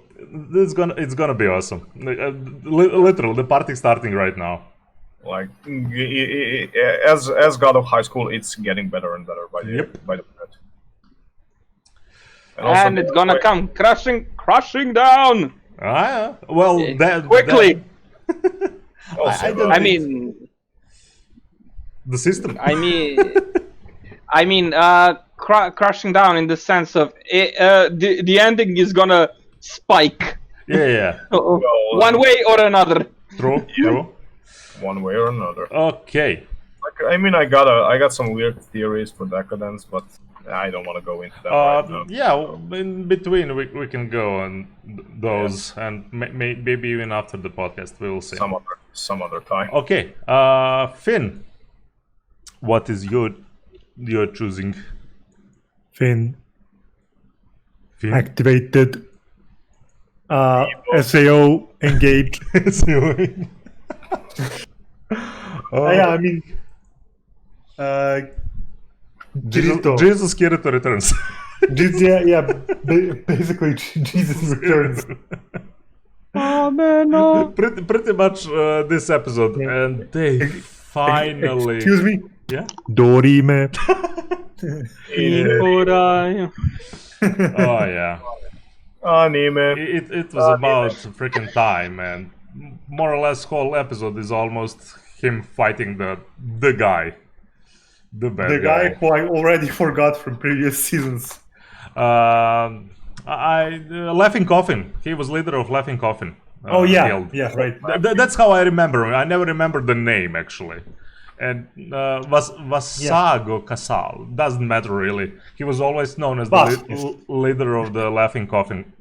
it's gonna be awesome. Literally, the party's starting right now. Like, as God of High School, it's getting better and better by the minute. And it's gonna come crashing down. Well, quickly. I mean, the system. I mean, crashing down in the sense of the ending is gonna spike. Yeah. One way or another. True. One way or another. Okay. Like, I mean, I got some weird theories for Decadence, but I don't want to go into that right now. Yeah, in between we can go on those, and maybe even after the podcast we will see. Some other time. Okay, Finn, what is your choosing? Finn. Activated. SAO engaged. Yeah, I mean, Kirito. Jesus Kirito returns. Basically, Jesus returns. Oh man, no. pretty much this episode, and they finally. Excuse me. Yeah. Dorime. Ikorai. Oh yeah. Anime. It was about freaking time, and more or less whole episode is almost him fighting the guy, the bad The guy who I already forgot from previous seasons. Laughing Coffin. He was leader of Laughing Coffin. Oh yeah, guild. yeah, right. That's how I remember him. I never remember the name actually. And Vasago Casal, doesn't matter really. He was always known as the leader of the Laughing Coffin.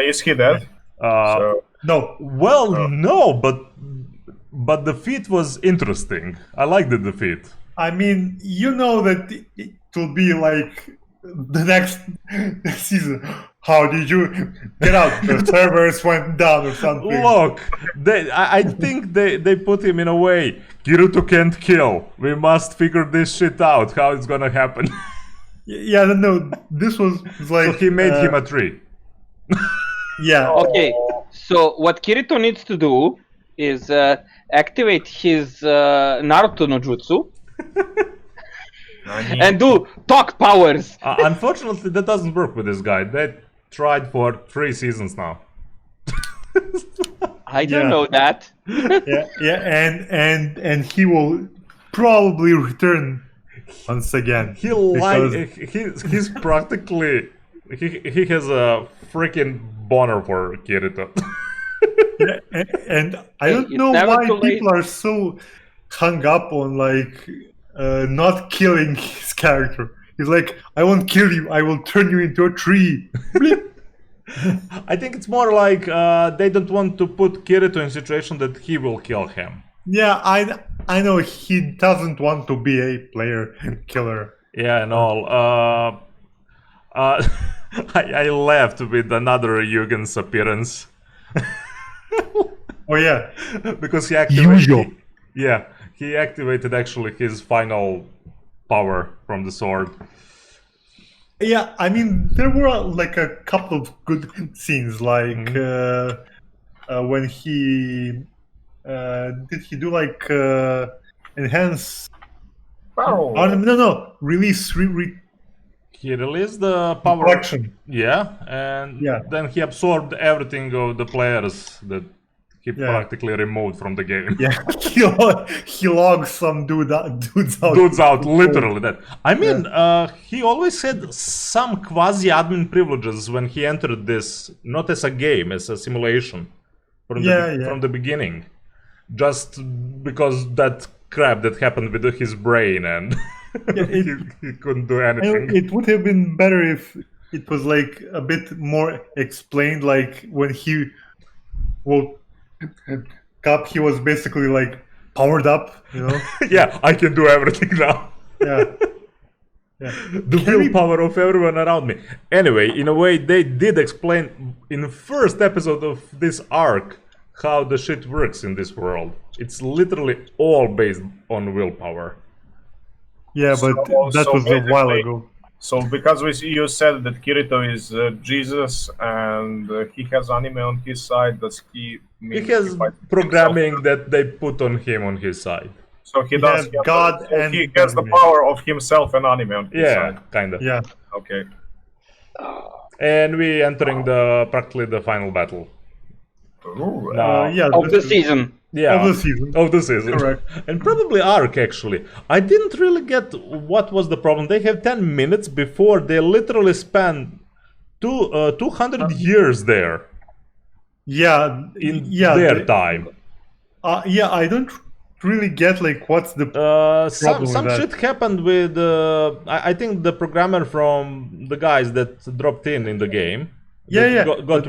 Is he dead? No. Well, no, but the feat was interesting. I liked the defeat. I mean, you know that it will be like the next season. How did you get out? The servers went down or something. Look, I think they put him in a way. Kirito can't kill. We must figure this shit out. How it's gonna happen? Yeah, no, this was like. So he made him a tree. Yeah. Okay, so what Kirito needs to do is activate his Naruto no Jutsu and do talk powers. Unfortunately, that doesn't work with this guy. They tried for 3 seasons now. I don't know that. and he will probably return once again. He's practically he has a freaking boner for Kirito. and I don't know why people are so hung up on like not killing his character. He's like, I won't kill you, I will turn you into a tree. I think it's more like they don't want to put Kirito in a situation that he will kill him. Yeah, I know he doesn't want to be a player killer. Yeah, and all. I laughed with another Yugen's appearance. Oh yeah, because he activated. He activated actually his final power from the sword. Yeah, I mean there were like a couple of good scenes, like when he did he do like enhance? No, release. He released the power. Collection. Yeah, and then he absorbed everything of the players that he practically removed from the game. Yeah, he logged some dudes out. Dudes out, literally that. I mean, he always had some quasi-admin privileges when he entered this, not as a game, as a simulation from the beginning. Just because that crap that happened with his brain and he couldn't do anything. It would have been better if it was like a bit more explained, like when he he was basically like powered up, you know? Yeah, I can do everything now. Yeah. The willpower of everyone around me. Anyway, in a way, they did explain in the first episode of this arc how the shit works in this world. It's literally all based on willpower. Yeah, but that was a while ago. So because you said that Kirito is Jesus and he has anime on his side, does he mean he has programming that they put on him on his side? So he does have God and he has the power of himself and anime on his side. Yeah, kind of. Yeah. Okay. And we entering practically the final battle. Ooh, of the season. Yeah, of the season. Correct. And probably arc, actually. I didn't really get what was the problem. They have 10 minutes before they literally spend 200 years there. Yeah. In their time. I don't really get like what's the some shit happened with I think the programmer from the guys that dropped in the game. Got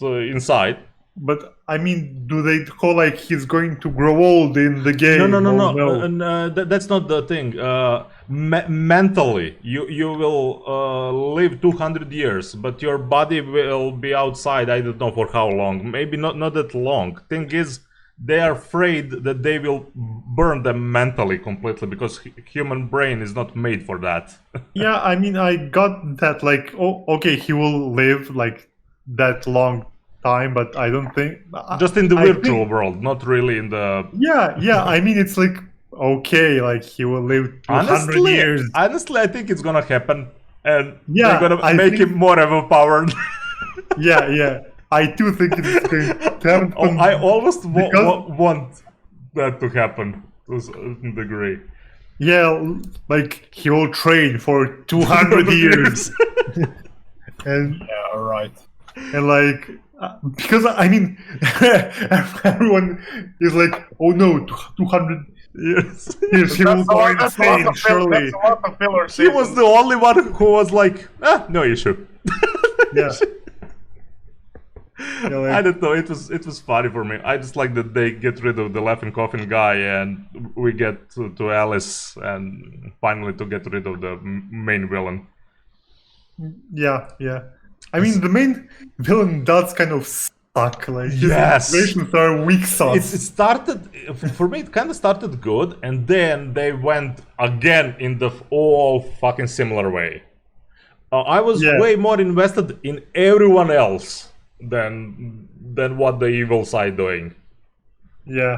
inside. But I mean, do they call like he's going to grow old in the game? No. That's not the thing. Mentally, you will live 200 years, but your body will be outside. I don't know for how long. Maybe not that long. Thing is, they are afraid that they will burn them mentally completely because human brain is not made for that. Yeah, I mean, I got that, like, oh, okay, he will live like that long time, but I don't think just in the I virtual think, world, not really in the. Yeah. I mean, it's like okay, like he will live 200 years. Honestly, I think it's gonna happen, and Yeah, they're gonna I make think- him more overpowered. Yeah. I do think it's going to happen. Oh, I almost because- want that to happen to a certain degree. Yeah, like he will train for 200 years, and Yeah, right. like because I mean everyone is like, oh no, 200 Yes. years he will That's a go lot- that's a lot insane. of fill- Surely, That's a lot of filler He was seasons. the only one who was like, no issue. yeah. Yeah, like- I don't know. It was funny for me. I just like that they get rid of the laughing coffin guy, and we get to Alice, and finally to get rid of the main villain. Yeah. I mean, the main villain does kind of suck. Like his Yes. motivations are weak sauce. It started for me. It kind of started good, and then they went again in the all fucking similar way. I was Yeah. way more invested in everyone else than what the evil side doing. Yeah,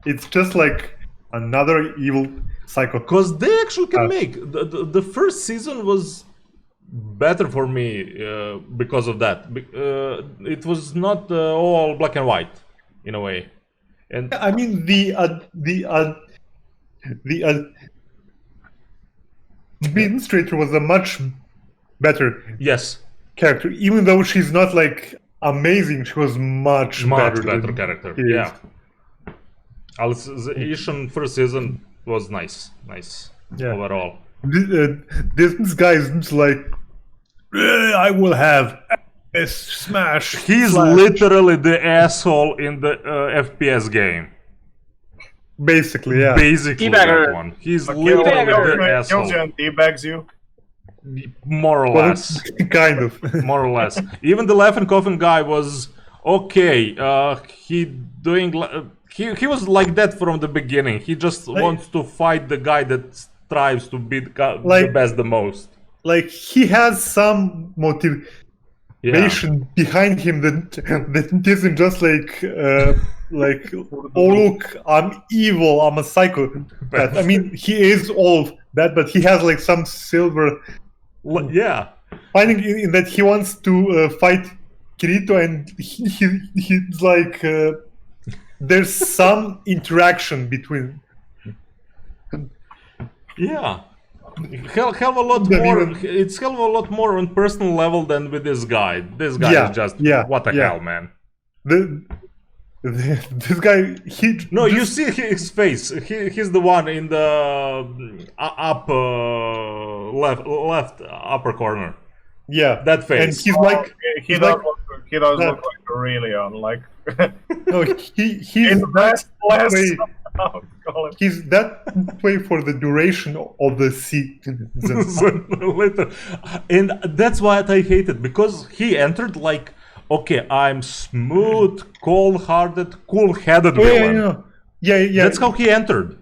it's just like another evil psycho. Because they actually can make the first season was better for me because of that. It was not all black and white in a way, and I mean, the administrator was a much better yes, character, even though she's not like amazing. She was much much better better character. he is. Yeah, the Ishan first season was nice Yeah. overall. This guy is like, I will have a smash. He's slash." literally the asshole in the FPS game. Basically, yeah. Basically, Teabagger. that one. He's Kills literally the you asshole. and teabags you. More or Well, less. kind of. More or less. Even the laughing coffin guy was okay. He was like that from the beginning. He just wants to fight the guy that strives to be the Like- best the most. Like he has some motivation behind him that isn't just like oh look, I'm evil, I'm a psychopath. I mean, he is all that, but he has like some silver Yeah. finding in that he wants to fight Kirito, and he's like there's some interaction between. Yeah. Hell of a lot Then more. even- It's hell of a lot more on personal level than with this guy. This guy Yeah, is just yeah, what the yeah. hell, man. This guy, he No, you just- see his face. He's the one in the left upper corner. yeah, That face. and he's like He he's does like- look like really unlike. no, he's In the best place. way, I'll call it. he's that way for the duration of the season. Later. And that's why I hate it, because he entered like, okay, I'm smooth, cold-hearted, cool-headed villain. Yeah. That's how he entered.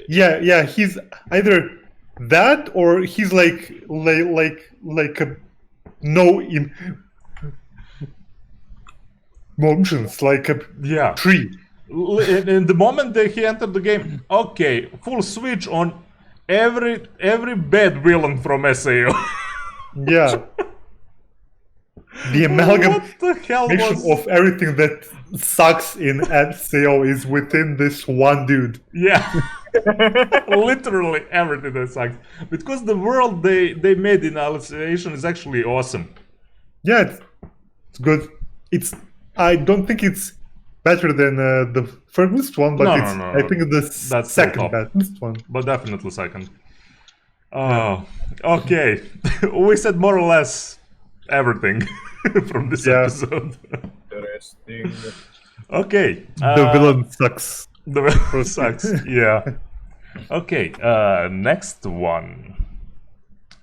Yeah. He's either that or he's like a no emotions, like a Yeah. tree. In the moment that he entered the game, okay, full switch on every bad villain from SAO. Yeah. The amalgamation What the hell was? of everything that sucks in SAO is within this one dude. Yeah, literally everything that sucks. Because the world they made in Alicization is actually awesome. Yeah, it's good. I don't think it's better than the first one, but No, it's no. I think the That's second top. best one. But definitely second. Oh, okay. We said more or less everything from this Yeah. episode. Interesting. Okay. The villain sucks. The villain sucks. Yeah. Okay. Next one.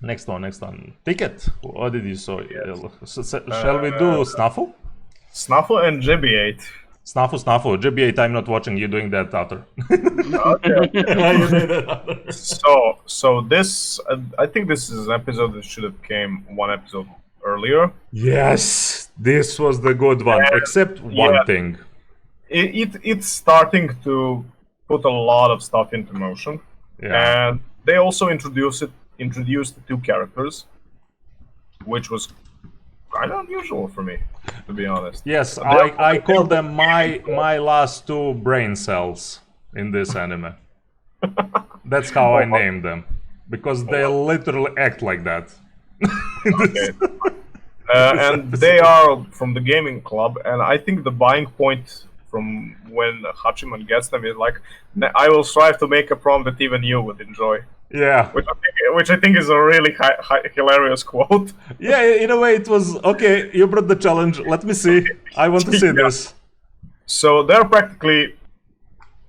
Next one. Ticket. What did you say? Shall we do Snuffle? Snuffle and Jibby 8. Snafu, GB8, I'm not watching you doing that after. Okay. So this, I think this is an episode that should have came one episode earlier. Yes, this was the good one, except one thing. It's starting to put a lot of stuff into motion, and they also introduced the two characters, which was kind of unusual for me, to be honest. Yes, I call them my last two brain cells in this anime. That's how I named them, because they literally act like that. Okay. And they are from the gaming club, and I think the buying point from when Hachiman gets them is like, I will strive to make a prom that even you would enjoy. Yeah. Which I think is a really hilarious quote. Yeah, in a way it was, okay, you brought the challenge, let me see. I want to see this. So they're practically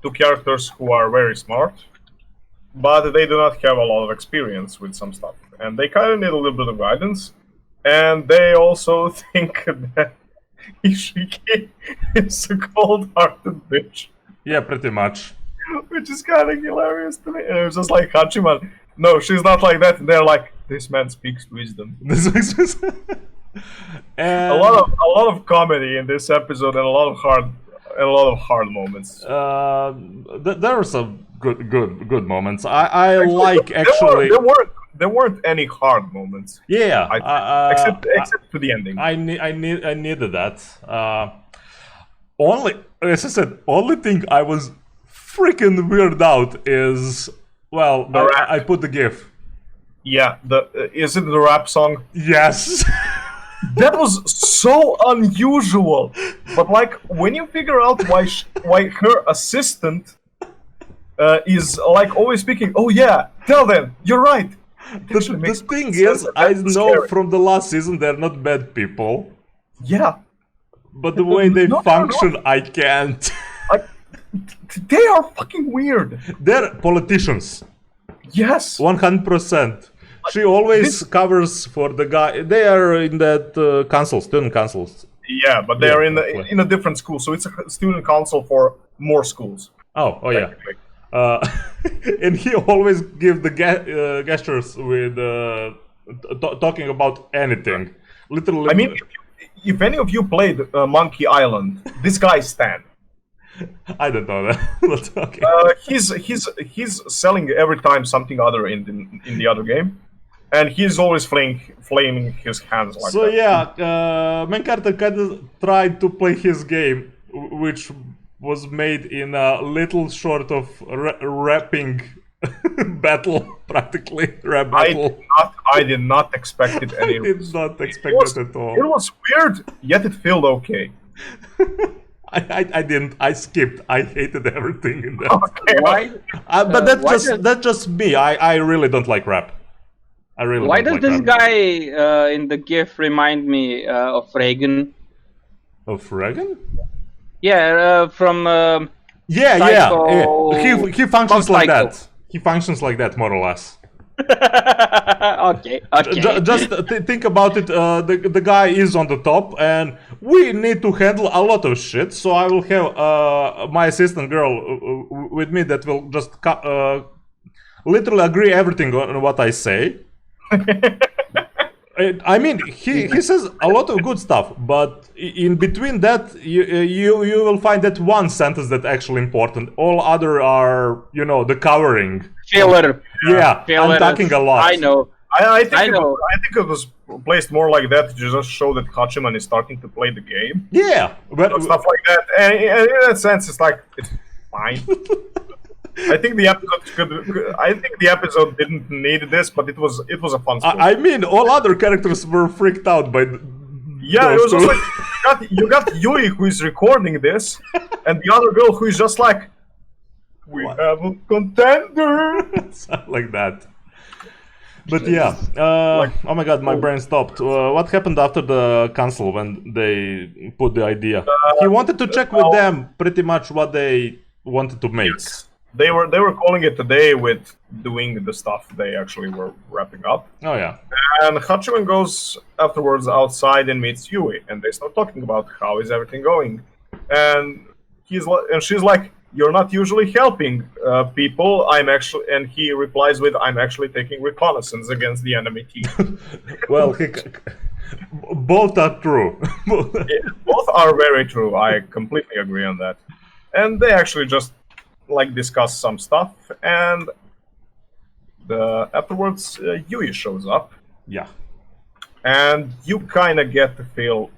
two characters who are very smart, but they do not have a lot of experience with some stuff. And they kind of need a little bit of guidance. And they also think that Ishiki is a cold-hearted bitch. Yeah, pretty much. Which is kind of hilarious to me. And it was just like, Hachiman, no, she's not like that. And they're like, this man speaks wisdom. And a lot of comedy in this episode, and a lot of hard moments. There were some good moments. I like actually. There weren't any hard moments. Yeah, except for the ending. I needed that. Only, as I said, only thing I was freaking weirded out is, well, I put the GIF. Yeah, is it the rap song? Yes. That was so unusual. But like, when you figure out why her assistant is like always speaking, oh yeah, tell them, you're right. The thing is, I know from the last season they're not bad people. Yeah. But the way they function, I can't. They are fucking weird. They're politicians. Yes. 100%. She always covers for the guy. They are in that student councils. Yeah, but they are in a different school, so it's a student council for more schools. Oh yeah. And he always gives the gestures with talking about anything. Literally. I mean, if any of you played Monkey Island, this guy is Stan. I don't know that. But okay. He's selling every time something other in the other game, and he's always flaming his hands like that. So yeah, main character kind of tried to play his game, which was made in a little short of rapping battle, practically rap battle. I did not expect it. I did not expect it at all. It was weird, yet it felt okay. I didn't. I skipped. I hated everything in that. Okay. Why? But that's just me. I really don't like rap. I really. Why don't does like this rap. guy in the GIF remind me of Reagan? Of Reagan? Yeah, from. Yeah. He functions like Psycho. that. He functions like that, more or less. Okay. Just think about it. The guy is on the top, and we need to handle a lot of shit. So I will have my assistant girl with me that will just literally agree everything on what I say. I mean, he says a lot of good stuff, but in between that, you will find that one sentence that's actually important. All other are, the covering. Filler. Yeah, Filler. I'm talking a lot. I know. I think it was placed more like that to just show that Hachiman is starting to play the game. Yeah, but Stuff like that. And in that sense, it's fine. I think the episode didn't need this, but it was a fun story. I mean, all other characters were freaked out by. Yeah, it was just like you got Yui who is recording this, and the other girl who is just like, we have a contender. Like that. But yeah, oh my god, my brain stopped. What happened after the council when they put the idea? He wanted to check with them pretty much what they wanted to make. Yes. They were calling it today with doing the stuff they actually were wrapping up. Oh yeah. And Hachiman goes afterwards outside and meets Yui, and they start talking about how is everything going. and she's like, "You're not usually helping people. I'm actually," and he replies with, "I'm actually taking reconnaissance against the enemy team." Well, both are true. Both are very true. I completely agree on that. And they actually just like discuss some stuff, and afterwards Yui shows up, Yeah. and you kind of get to feel,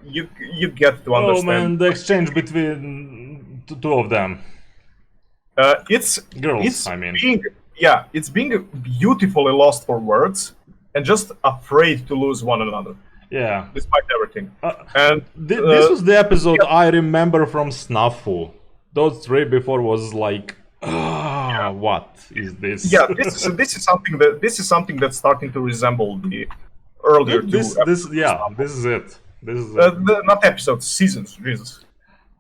you get to understand. Oh man, the exchange between two of them. It's Girls, I mean. It's being beautifully lost for words and just afraid to lose one another. Yeah. Despite everything. And this was the episode I remember from Snafu. Those three before was like, what is this? Yeah, this is something that's starting to resemble the earlier this is it. This is it. Not episodes, seasons.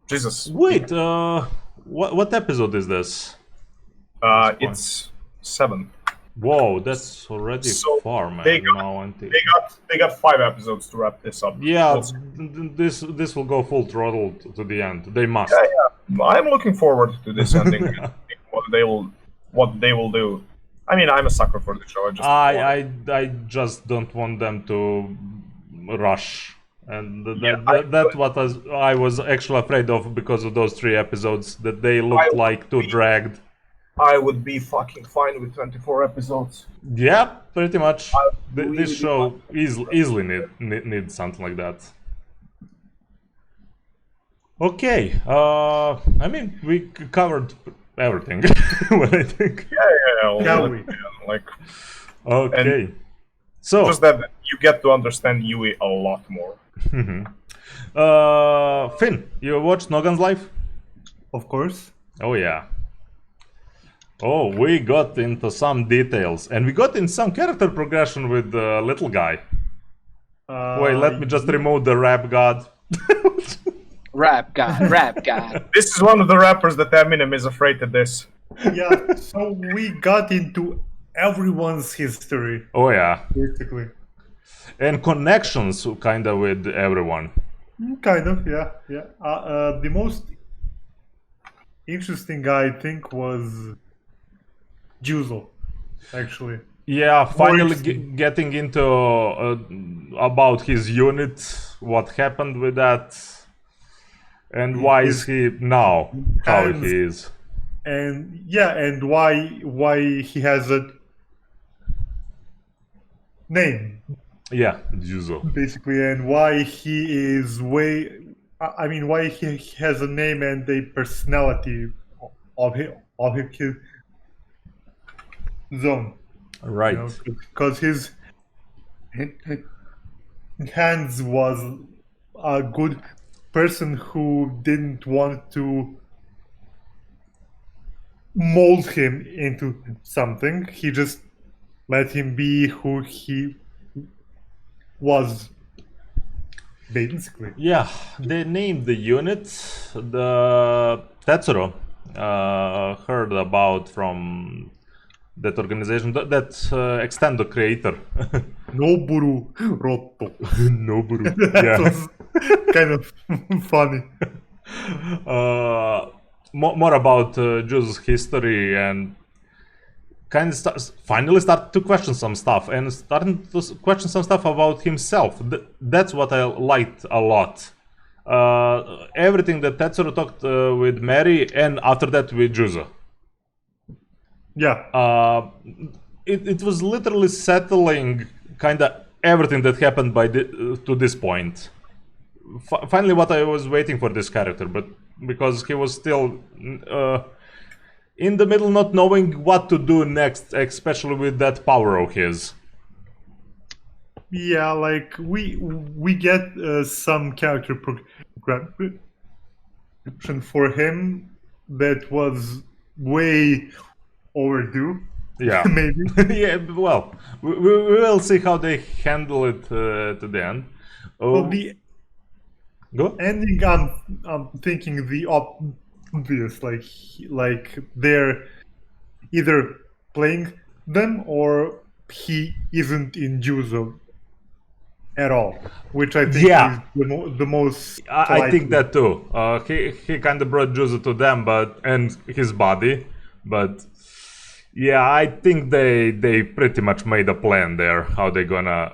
Jesus. Wait, what episode is this? It's 7. Whoa, that's already far, man. They got 5 episodes to wrap this up. Yeah, this will go full throttle to the end. They must. Yeah. I'm looking forward to this ending. what they will do. I mean, I'm a sucker for the show. I just don't want them to rush, and that's what I was actually afraid of because of those 3 episodes that they looked like too dragged. I would be fucking fine with 24 episodes. Yeah, pretty much. This show easily needs something like that. Okay, I mean, we covered everything. What I think. Okay. So just that you get to understand Yui a lot more. Finn, you watched Nogan's Life? Of course. Oh yeah. Oh, we got into some details, and we got in some character progression with the little guy. Wait, let me just remove the rap god. Rap god. This is one of the rappers that Eminem is afraid to diss. Yeah, so we got into everyone's history. Oh yeah. Basically. And connections kind of with everyone. Kind of, yeah. The most interesting guy, I think, was Juzo, actually. Yeah, finally getting into about his unit, what happened with that, and why is he now how he is. And why he has a name. Yeah, Juzo. Basically, and why he is why he has a name and a personality of his zone. Right. Because his hands was a good person who didn't want to mold him into something. He just let him be who he was, basically. Yeah, they named the unit. The Tetsuro heard about from that organization, that Extendo creator. Noburu Roto. Noburu. That Yeah. was kind of funny. More about Juzo's history, and kind of finally start to question some stuff, and starting to question some stuff about himself. That's what I liked a lot. Everything that Tetsuro talked with Mary, and after that with Juzo. Yeah. It was literally settling kind of everything that happened to this point. Finally, what I was waiting for this character, but because he was still in the middle, not knowing what to do next, especially with that power of his. Yeah, like we get some character progression for him that was way overdue. Yeah. Maybe. Yeah, well, we will see how they handle it to the end. Well, the Go? ending, I'm thinking the obvious, like they're either playing them or he isn't in Juzo at all, which I think is the most. I think that too. He kind of brought Juzo to them, and his body, but yeah, I think they pretty much made a plan there how they're gonna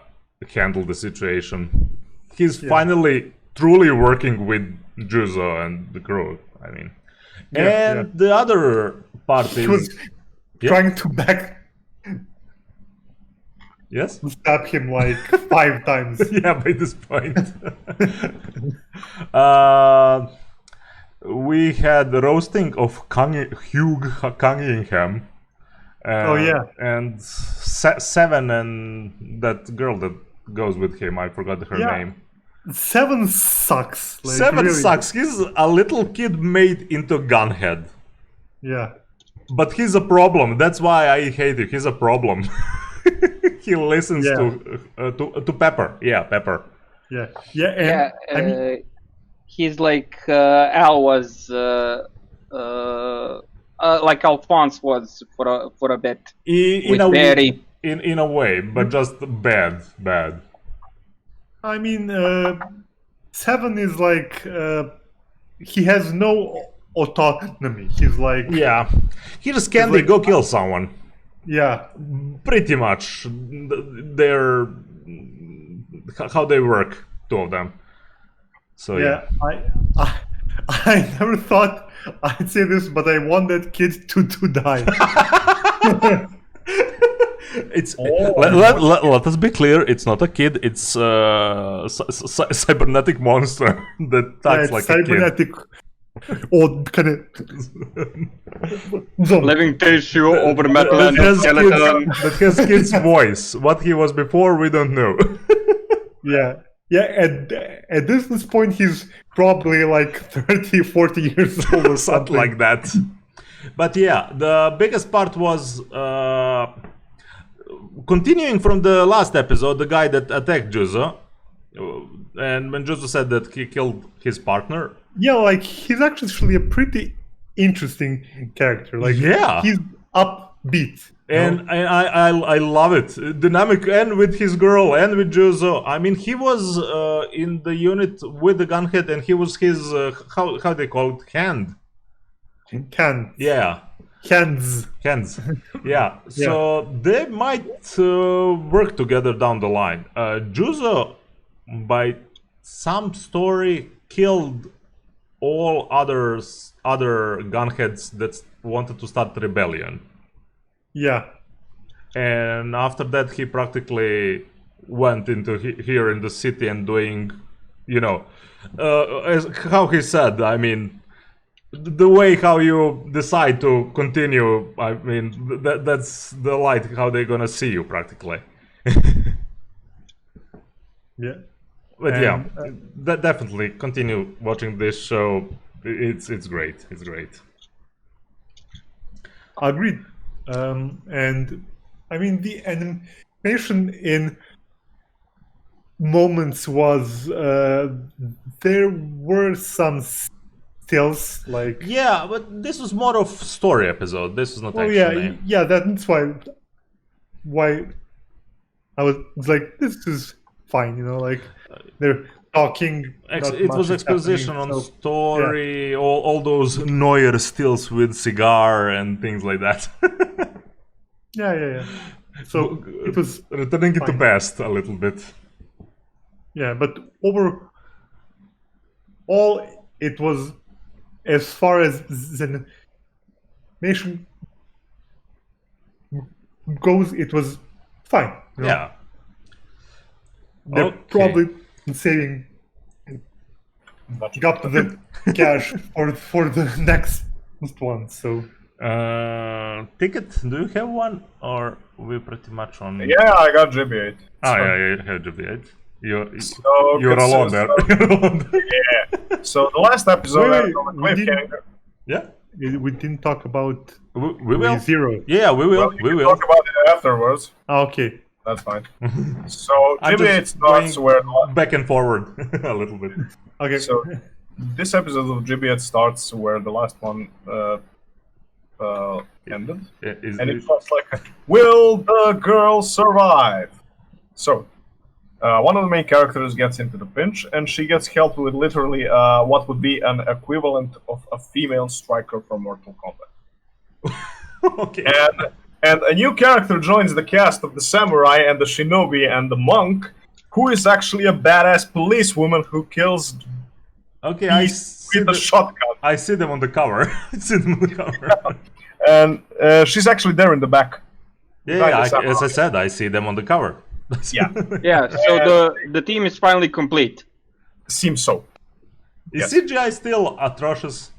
handle the situation. He's finally truly working with Juzo and the crew. I mean, the other part he is was trying to stab him like 5 times. Yeah, by this point. We had the roasting of Hugh Cunningham. And Seven and that girl that goes with him, I forgot her name. Seven sucks. Like, Seven really. sucks. He's a little kid made into gunhead. Yeah. But he's a problem. That's why I hate him. He's a problem. He listens to Pepper. Yeah, Pepper. Yeah. Yeah. And, I mean, he's like Al was, like Alphonse was for a bit. In a way, but just bad. I mean, Seven is like he has no autonomy. He's like he just can't go kill someone. Yeah, pretty much. They're how they work, two of them. So I never thought I'd say this, but I want that kid to die. It's let us be clear. It's not a kid. It's a cybernetic monster that acts like cybernetic. A kid. Or kind of living tissue over metal and skeleton. That has kid's voice. What he was before, we don't know. Yeah. At this point, he's probably like 30, 40 years old or something like that. But yeah, the biggest part was continuing from the last episode, the guy that attacked Juzo. And when Juzo said that he killed his partner. Yeah, like he's actually a pretty interesting character. Like he's upbeat. And I love it. Dynamic, and with his girl and with Juzo. I mean, he was in the unit with the gunhead, and he was his how they call it, hand. Yeah. Hands. Yeah. So they might work together down the line. Juzo, by some story, killed all other gunheads that wanted to start rebellion. Yeah. And after that, he practically went into here in the city and doing, as how he said, I mean, the way how you decide to continue, I mean, that's the light how they're gonna see you practically. Yeah. But definitely continue watching this show. It's great. It's great. Agreed. And I mean, the animation in moments was there were some stills like but this was more of story episode. This is not actually. Yeah, that's why I was like, this is fine, like they're talking. It was exposition on story, all those Neuer stills with cigar and things like that. Yeah. So it was returning it to past a little bit. Yeah, but overall, it was, as far as the animation goes, it was fine. Yeah. They're probably saving up the cash for the next one. So, Ticket, do you have one, or we pretty much on? Yeah, I got GB8. You have GB8. You're alone there. Yeah. So the last episode, we didn't talk about we will. Zero. Yeah, we will. Well, we will talk about it afterwards. Okay. That's fine. So GB8 starts where back and forward a little bit. Okay. So this episode of GB8 starts where the last one ended, and it was like, "Will the girl survive?" So One of the main characters gets into the pinch, and she gets helped with literally what would be an equivalent of a female striker from Mortal Kombat. Okay. And a new character joins the cast of the samurai and the shinobi and the monk, who is actually a badass policewoman who kills Okay, I beasts see, with a shotgun. I see them on the cover. I see them on the cover. And she's actually there in the back. Yeah, as I said, I see them on the cover. Yeah. Yeah, so the team is finally complete. Seems so. Is Yes. CGI still atrocious?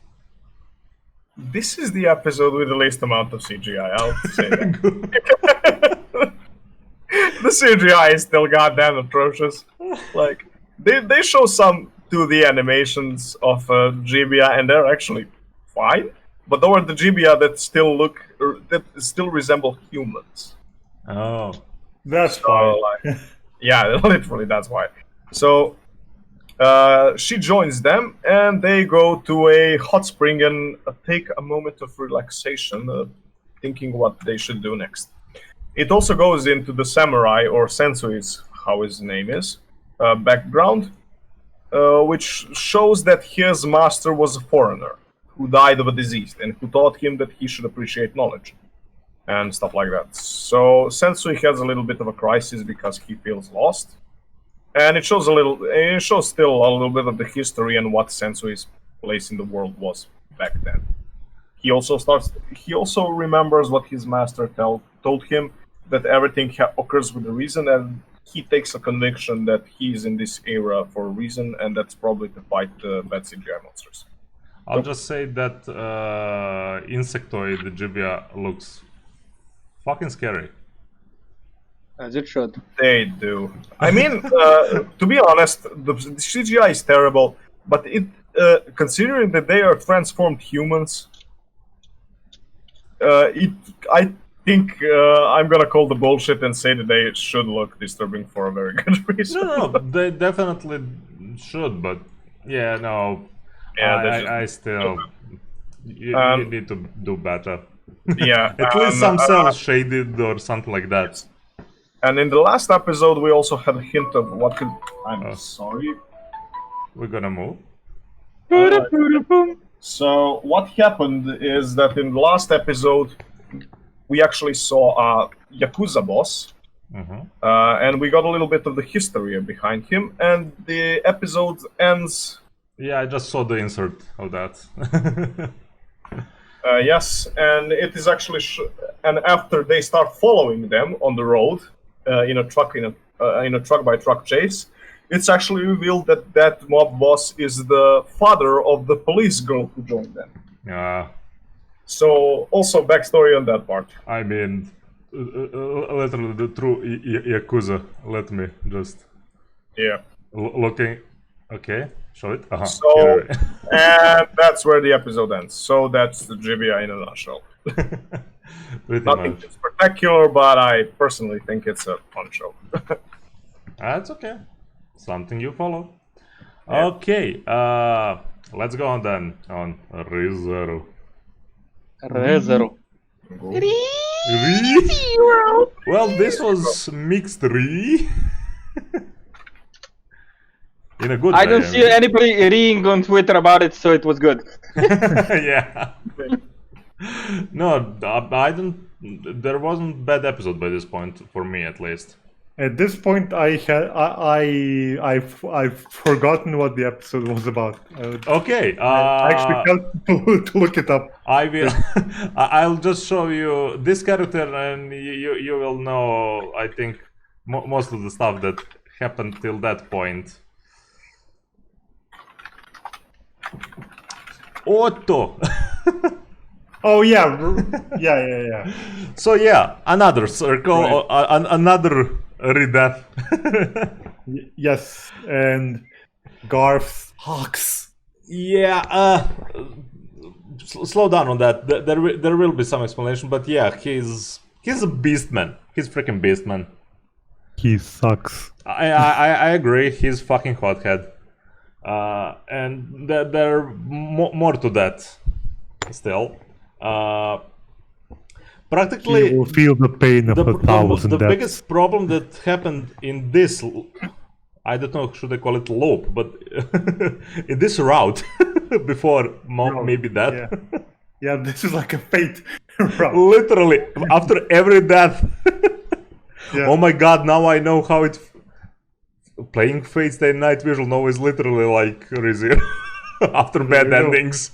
This is the episode with the least amount of CGI, I'll say that. The CGI is still goddamn atrocious. Like, they show some 2D animations of Gibia, and they're actually fine. But there are the Gibia that still resemble humans. Oh. That's So, fine. like, yeah, literally, that's why. So, she joins them, and they go to a hot spring and take a moment of relaxation, thinking what they should do next. It also goes into the samurai, or sensei is how his name is, background, which shows that his master was a foreigner who died of a disease and who taught him that he should appreciate knowledge and stuff like that. So Sensui has a little bit of a crisis because he feels lost. And it shows still a little bit of the history and what Sensui's place in the world was back then. He also remembers what his master told him, that everything occurs with a reason, and he takes a conviction that he's in this era for a reason, and that's probably to fight the bad CGI monsters. I'll just say that insectoid Gibia looks fucking scary. As it should. They do. I mean, to be honest, the CGI is terrible, but considering that they are transformed humans, I think I'm gonna call the bullshit and say that they should look disturbing for a very good reason. No, they definitely should, but yeah, no. Yeah, I still. You need to do better. Yeah, At least some cells shaded or something like that. And in the last episode, we also had a hint of what could. I'm sorry. We're gonna move. So what happened is that in the last episode, we actually saw a Yakuza boss, and we got a little bit of the history behind him, and the episode ends. Yeah, I just saw the insert of that. Yes, and it is actually, and after they start following them on the road in a truck by truck chase, it's actually revealed that that mob boss is the father of the police girl who joined them. Yeah. So also backstory on that part. I mean, literally the true Yakuza. Let me just looking. Okay, show it. So, and that's where the episode ends. So that's the Gibia in a nutshell. Pretty Nothing much. spectacular, but I personally think it's a fun show. That's okay. Something you follow. Yeah. Okay, let's go on then on ReZero. ReZero. Well, this was mixed re. In a good way. I don't see anybody reading on Twitter about it, so it was good. Yeah. No, I don't. There wasn't bad episode by this point for me, at least. At this point, I've forgotten what the episode was about. Okay. I actually helped to look it up. I will. I'll just show you this character, and you will know. I think most of the stuff that happened till that point. Otto. Oh yeah. So yeah, another circle, right. Another redeath. Yes, and Garth's Hawks. Yeah, slow down on that. There will be some explanation, but yeah, he's a beast man. He's freaking beast man. He sucks. I agree. He's fucking hothead. And there more to that still. But practically He will feel the pain of 1,000 the deaths. biggest problem that happened in this, I don't know, should I call it loop, but in this route before maybe that. Yeah. Yeah, this is like a fate route. Literally, after every death. Yeah. Oh my god, now I know how it... Playing Fate Stay Night Visual now is literally like Rizir after bad endings.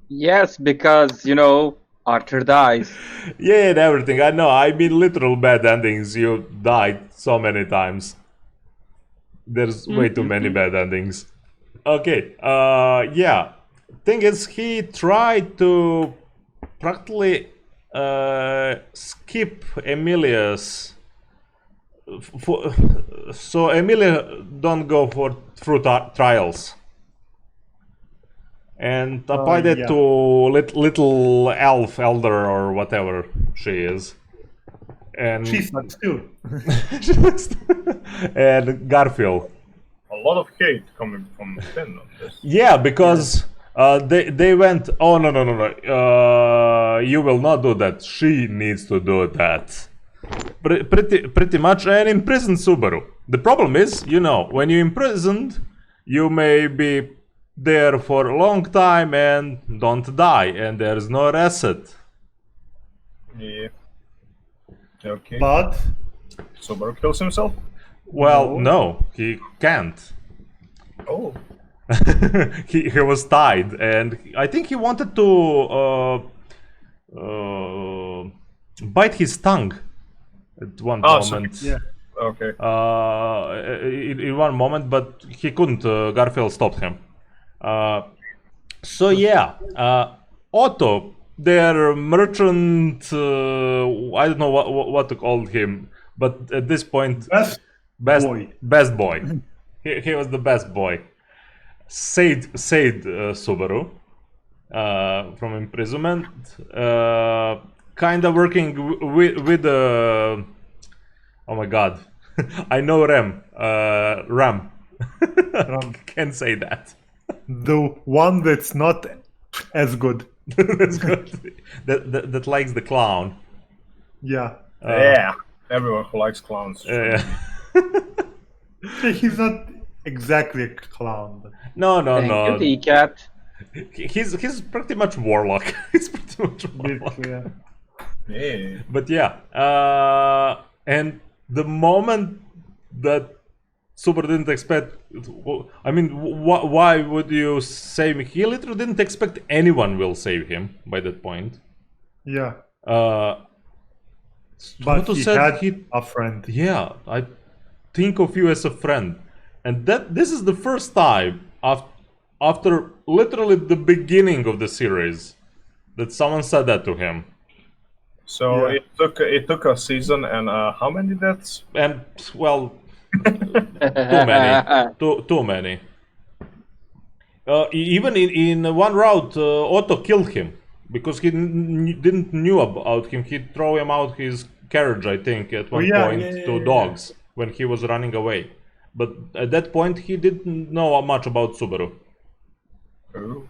Yes, because, you know, Archer dies. Yeah, and everything. I know, I mean literal bad endings. You died so many times. There's way too many bad endings. Okay, yeah. Thing is, he tried to practically skip Emilia's... so Emilia don't go through trials. And apply that to little elf, elder, or whatever she is. And She's not still. and Garfield. A lot of hate coming from Finn on this. Yeah, because they went, oh no, you will not do that. She needs to do that. Pretty much, and imprison Subaru. The problem is, you know, when you're imprisoned, you may be there for a long time and don't die, and there's no reset. Yeah. Okay. But Subaru kills himself? Well, no, he can't. Oh. he was tied, and I think he wanted to bite his tongue at one moment. So okay. In one moment, but he couldn't. Garfield stopped him. So yeah, Otto, their merchant, I don't know what to call him, but at this point, best boy. He was the best boy. Saved Subaru from imprisonment. Kind of working with oh my god, I know Ram. Can't say that. The one that's not as good. That's good. That likes the clown. Yeah. Yeah. Everyone who likes clowns. He's not exactly a clown. But... No. Thank you, cat. He's pretty much warlock. He's pretty much warlock. Yeah. But yeah, and the moment that Super didn't expect, I mean, why would you save me? He literally didn't expect anyone will save him by that point. Yeah. But he had a friend. Yeah, I think of you as a friend. And this is the first time after literally the beginning of the series that someone said that to him. So it took a season and how many deaths? And well, too many. Too many. Even in one route, Otto killed him because he didn't knew about him. He threw him out his carriage, I think, at one point to dogs when he was running away. But at that point, he didn't know much about Subaru. Oh.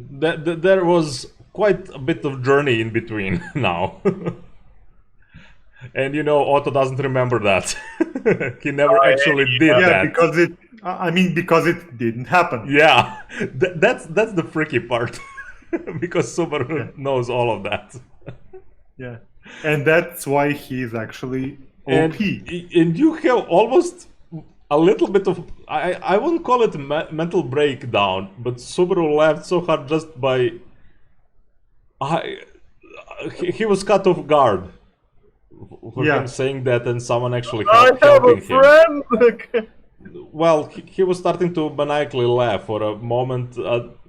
There was quite a bit of journey in between now. And you know, Otto doesn't remember that. He never actually did that. Because it didn't happen. Yeah, that's the freaky part. Because Subaru knows all of that. Yeah, and that's why he's actually OP. And you have almost a little bit of, I wouldn't call it a mental breakdown, but Subaru laughed so hard just by... he was caught off guard for him saying that, and someone actually helping him. Well, he was starting to maniacally laugh for a moment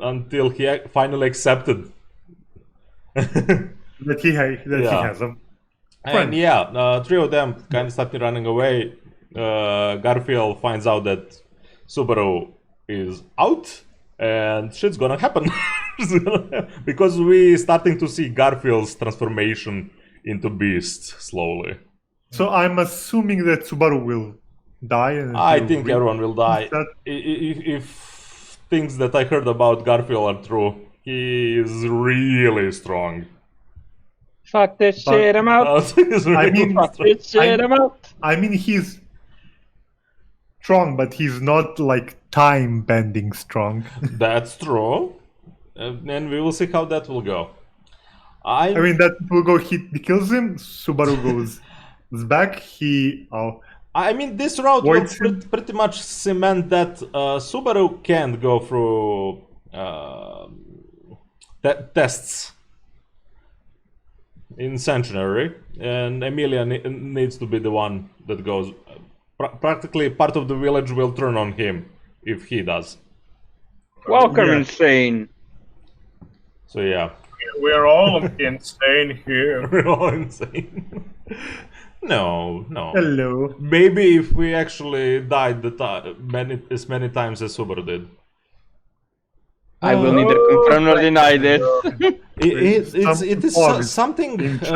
until he finally accepted that he has a friend. And three of them kind of started running away. Garfield finds out that Subaru is out, and shit's gonna happen. Because we starting to see Garfield's transformation into Beast slowly. So I'm assuming that Subaru will die. I think everyone will die. If things that I heard about Garfield are true, he is really strong. Fuck this But- shit, I'm out. I mean- Fuck this shit, I'm out. I mean, he's strong, but he's not like time bending strong. That's true. And we will see how that will go. I mean, that will go. He kills him. Subaru goes back. I mean, this route will Voids him. pretty much cement that Subaru can't go through tests in Sanctuary, and Emilia needs to be the one that goes. Practically, part of the village will turn on him if he does. Welcome, Yeah. insane. So yeah, We're all insane here. we're all insane. No. Hello. Maybe if we actually died as many times as Subaru did. I will neither confirm nor deny this. It is bugs something. in chat.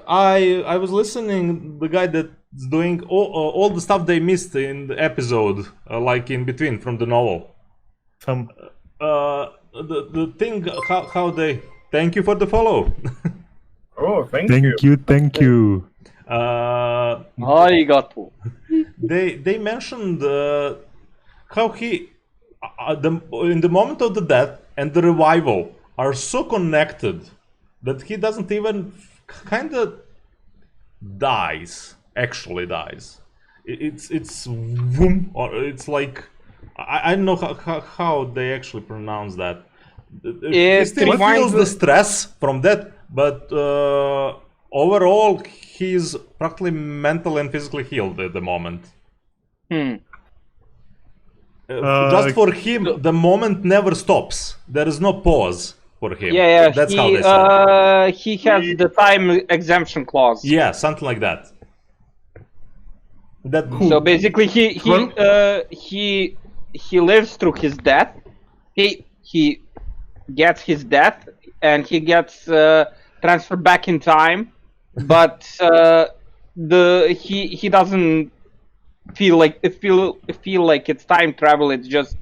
I was listening the guy that's doing all the stuff they missed in the episode, like in between from the novel. Some The thing how they. Thank you for the follow. Oh, thank thank you. you, thank you. Arigato. They mentioned how he in the moment of the death and the revival are so connected that he doesn't even kind of actually dies. It's vroom, or it's like I don't know how they actually pronounce that. He It still reminds feels the me- stress from that, but overall he's practically mentally and physically healed at the moment. Just for him, the moment never stops. There is no pause for him. Yeah, That's how they said. he has the time exemption clause. Yeah, something like that. That So basically, he lives through his death. He gets his death, and he gets transferred back in time, but he doesn't feel like it's time travel. It's just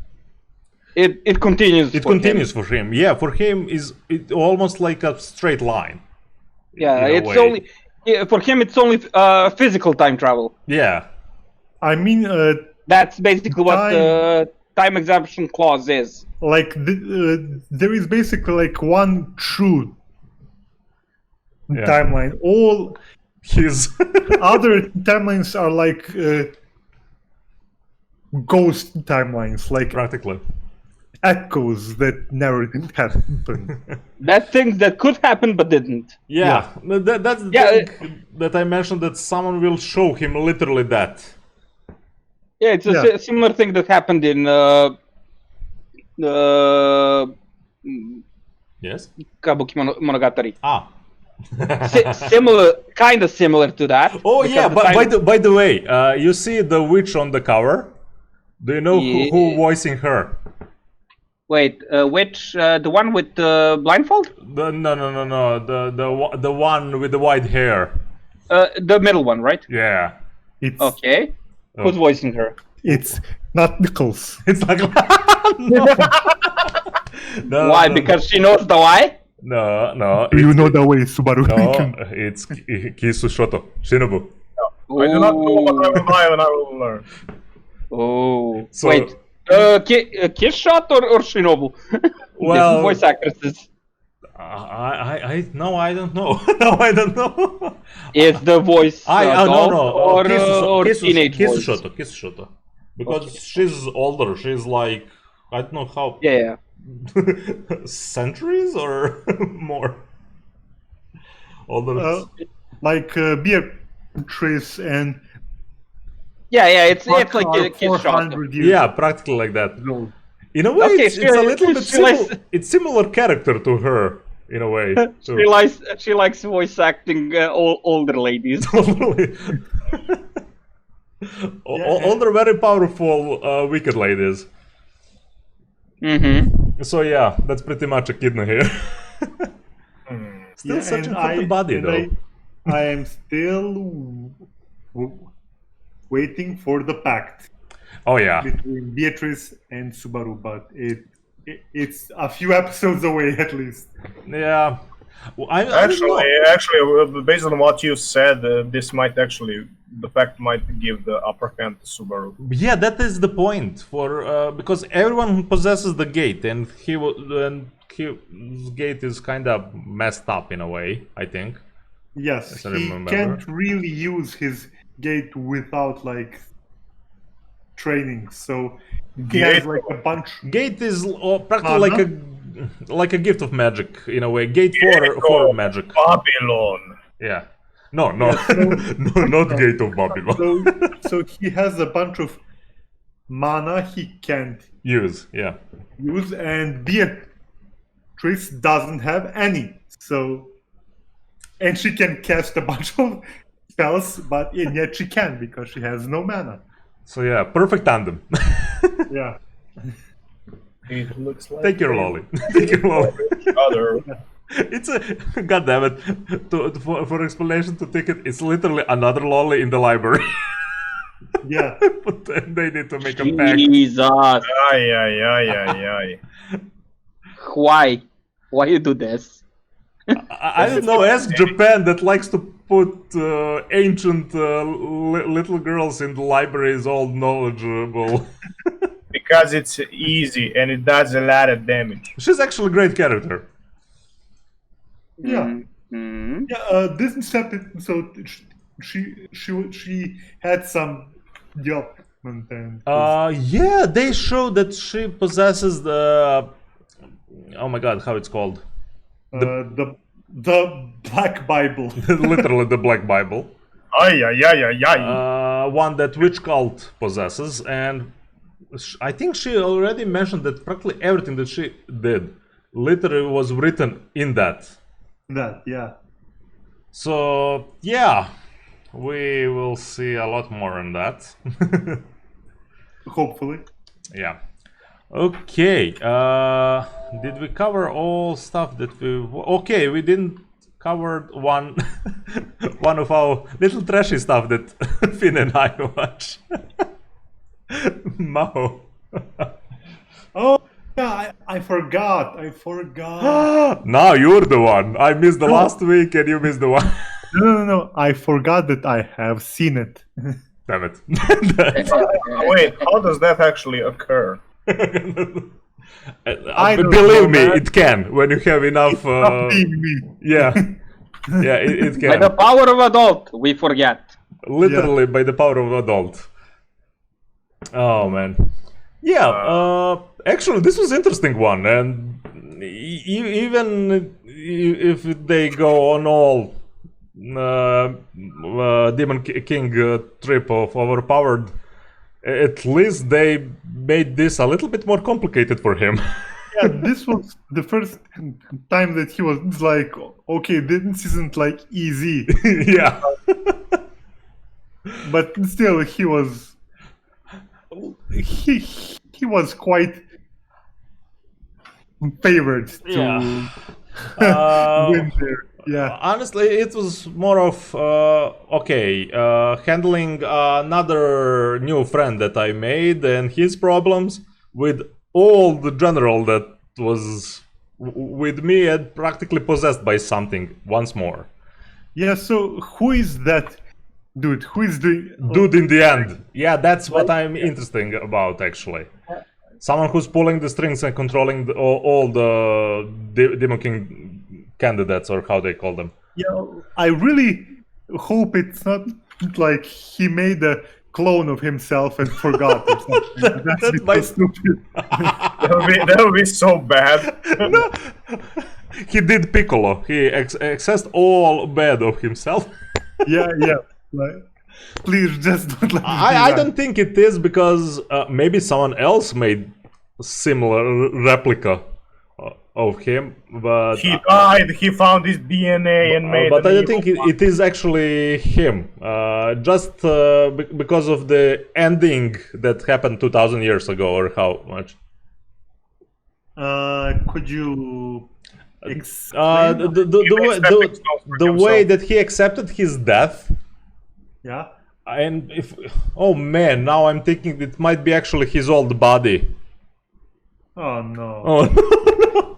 it continues. it for him. continues for him. Yeah, for him it almost like a straight line. Yeah, in a it's way. only for him. It's only physical time travel. Yeah, I mean, That's basically what the time exemption clause is. like there is basically like one true Yeah. timeline. All he's other timelines are like ghost timelines, like practically. echoes that never happened. That things that could happen but didn't. Yeah, that's the thing that I mentioned, that someone will show him literally that. Yeah, it's a Yeah. similar thing that happened in Yes. Kabuki Monogatari. Ah. Kind of similar to that. Oh because yeah, the but time- by the way, you see the witch on the cover. Do you know who voicing her? Wait, which the one with the blindfold? No. The one with the white hair. The middle one, right? Yeah. It's Okay. Oh. Who's voicing her? it's not Nichols. It's like no, Why? no, Because she knows the why? no. You know the way, Subaru. No, it's Kisu Shoto Shinobu. I do not know what I will buy and I will learn. Oh. So- Wait. Kiss Shot or Shinobu? Well- Different voice actresses. I no, I don't know. No, I don't know. Is the voice adult or teenage voice? Kisu Shoto. Because she's older. She's like, I don't know how. Yeah. Centuries or more older. Like Beatrice and Yeah, it's like are a Kiss Shot. 400 years Yeah, practically like that. old. In a way, Okay, it's a little bit she likes- it's similar character to her in a way. too. She likes voice acting older ladies. Older, very powerful, wicked ladies. Mm-hmm. So yeah, that's pretty much a kidna here. Still Yeah, searching and for the body and though. I am still waiting for the pact Oh yeah. between Beatrice and Subaru, but it's a few episodes away at least. Yeah. Well, I don't know. Actually, based on what you said, the fact might give the upper hand to Subaru. Yeah, that is the point because everyone possesses the gate, and his gate is kind of messed up in a way, I think. Yes, As I he remember. can't really use his gate without like training, so he has like a bunch. Gate is practically like a gift of magic in a way. Gate for magic. Babylon. Yeah. No, no, not Gate of Babylon. So he has a bunch of mana he can't use, and Beatrice doesn't have any. So, and she can cast a bunch of spells, but yet she can't because she has no mana. So yeah, perfect tandem. Yeah. It looks like Take your lolly. Take your lolly. It's a goddammit. For explanation to ticket, it's literally another lolly in the library. Yeah. But then they need to make a pact. Jesus. Ay. Why? Why you do this? I don't know. Ask Japan that likes to put ancient little girls in the library is all knowledgeable. Because it's easy and it does a lot of damage. She's actually a great character. Yeah. This chapter, so she had some development and. Yeah, they show that she possesses the. Oh my God, how it's called? The Black Bible. Literally the Black Bible. Ay. One that witch cult possesses, and I think she already mentioned that practically everything that she did literally was written in that. Yeah. So yeah, we will see a lot more on that. Hopefully. Yeah. Okay. Did we cover all stuff that we? Okay, we didn't cover one of our little trashy stuff that Finn and I watch. Mao. Oh. Yeah, I forgot. Now you're the one. I missed the last week and you missed the one. No. I forgot that I have seen it. Damn it. Wait, how does that actually occur? Believe me, it can when you have enough. Yeah, it can. By the power of adult, we forget. Literally by the power of adult. Oh man. Yeah, actually, this was an interesting one, and even if they go on all Demon King trip of overpowered, at least they made this a little bit more complicated for him. Yeah, this was the first time that he was like, okay, this isn't like easy. Yeah. But still, he was quite favored to win there. Yeah. Honestly, it was more of handling another new friend that I made and his problems with all the general that was with me and practically possessed by something once more. Yeah. So who is that dude? Who is the dude in the end? Yeah, that's what I'm interested about actually. Someone who's pulling the strings and controlling all the Demon King candidates, or how they call them. Yeah, I really hope it's not like he made a clone of himself and forgot or something. That's my stupid. That would be so bad. No. He did Piccolo. He accessed all bad of himself. Yeah. Like, please just don't let me I don't think it is, because maybe someone else made a similar replica of him, but he died. He found his DNA and made. But I don't think it is actually him. Just because of the ending that happened 2,000 years ago, or how much? Could you explain? The way that he accepted his death. Yeah. And oh man, now I'm thinking it might be actually his old body. Oh no. Oh no.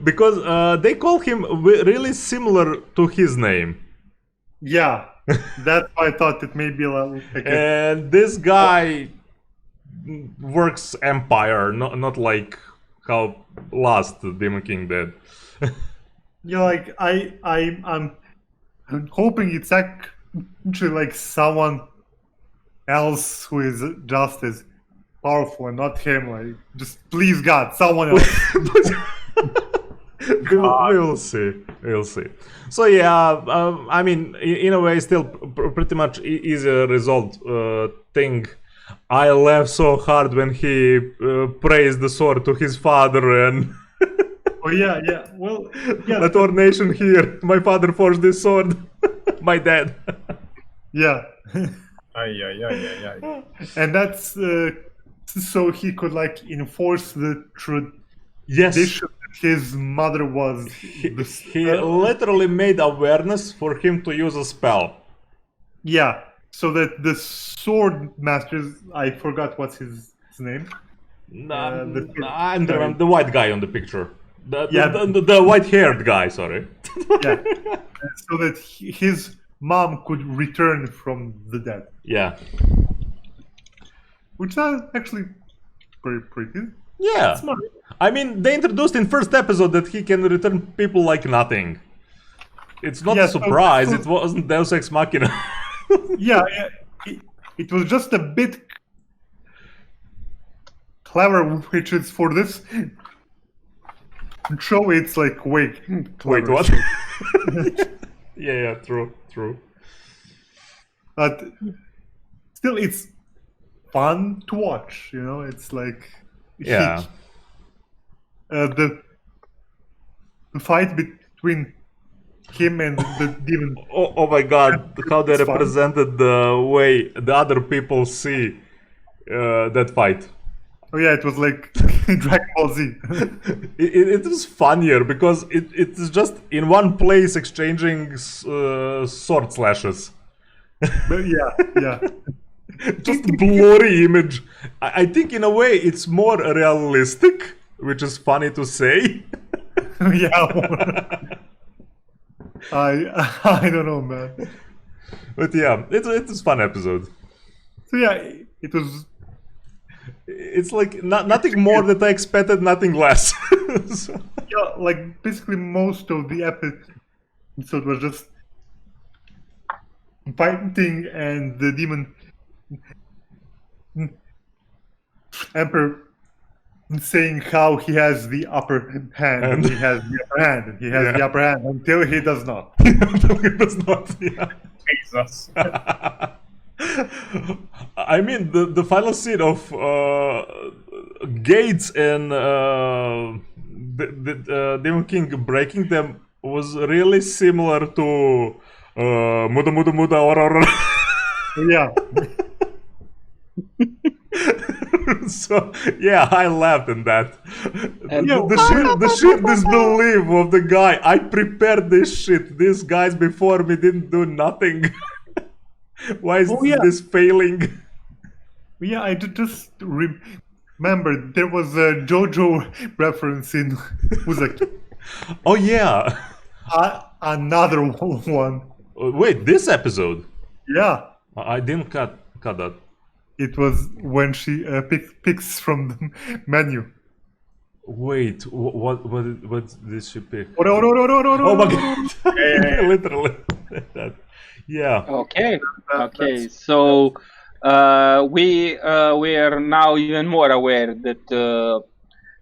because they call him really similar to his name. Yeah, that's why I thought it may be like And this guy works Empire, not like how last Demon King did. yeah, like I'm hoping it's actually like someone else who is just as powerful and not him. Like, just please God, someone else. we will see. We'll see. So yeah, I mean, in a way, still pretty much easy result thing. I laughed so hard when he praised the sword to his father and. Oh yeah, yeah. Well, yeah. Let our nation hear. My father forged this sword. My dad. Yeah. Ay. And that's so he could like enforce the Yes. tradition that his mother was. He literally made awareness for him to use a spell. Yeah. So that the sword masters, I forgot what's his name. I don't remember the white guy on the picture. Yeah. The white-haired guy. Sorry. Yeah. So that his mom could return from the dead. Yeah. Which is actually pretty. Yeah. Smart. I mean, they introduced in first episode that he can return people like nothing. It's not a surprise. It wasn't Deus Ex Machina. Yeah. It was just a bit clever, which is for this show. It's like wait, what? Yeah, true. But still, it's fun to watch. You know, it's like yeah. The fight between him and the demon. Oh my God! How they represented the way the other people see that fight. Oh yeah, it was like Dragon Ball Z. It was funnier because it is just in one place exchanging sword slashes. But yeah. Just blurry image. I think in a way it's more realistic, which is funny to say. Yeah. I don't know, man. But yeah, it's a fun episode. So yeah, it was. It's like nothing more that I expected, nothing less. So. Yeah, like basically most of the episode was just fighting and the demon emperor saying how he has the upper hand and he has the upper hand and he has the upper hand until he does not. Until he does not, yeah. Jesus. I mean, the final scene of Gates and the Demon King breaking them was really similar to Muda Aurora. Yeah. So yeah, I laughed in that. And The sheer disbelief of the guy. I prepared this shit. These guys before me didn't do nothing. Why is this failing? Yeah, I just remember there was a JoJo reference in Uzaki. Oh yeah. Another one. Wait, this episode? Yeah. I didn't cut that. It was when she picks from the menu. Wait, what did she pick? Oh my God! Literally. That. Yeah. Okay. So we are now even more aware that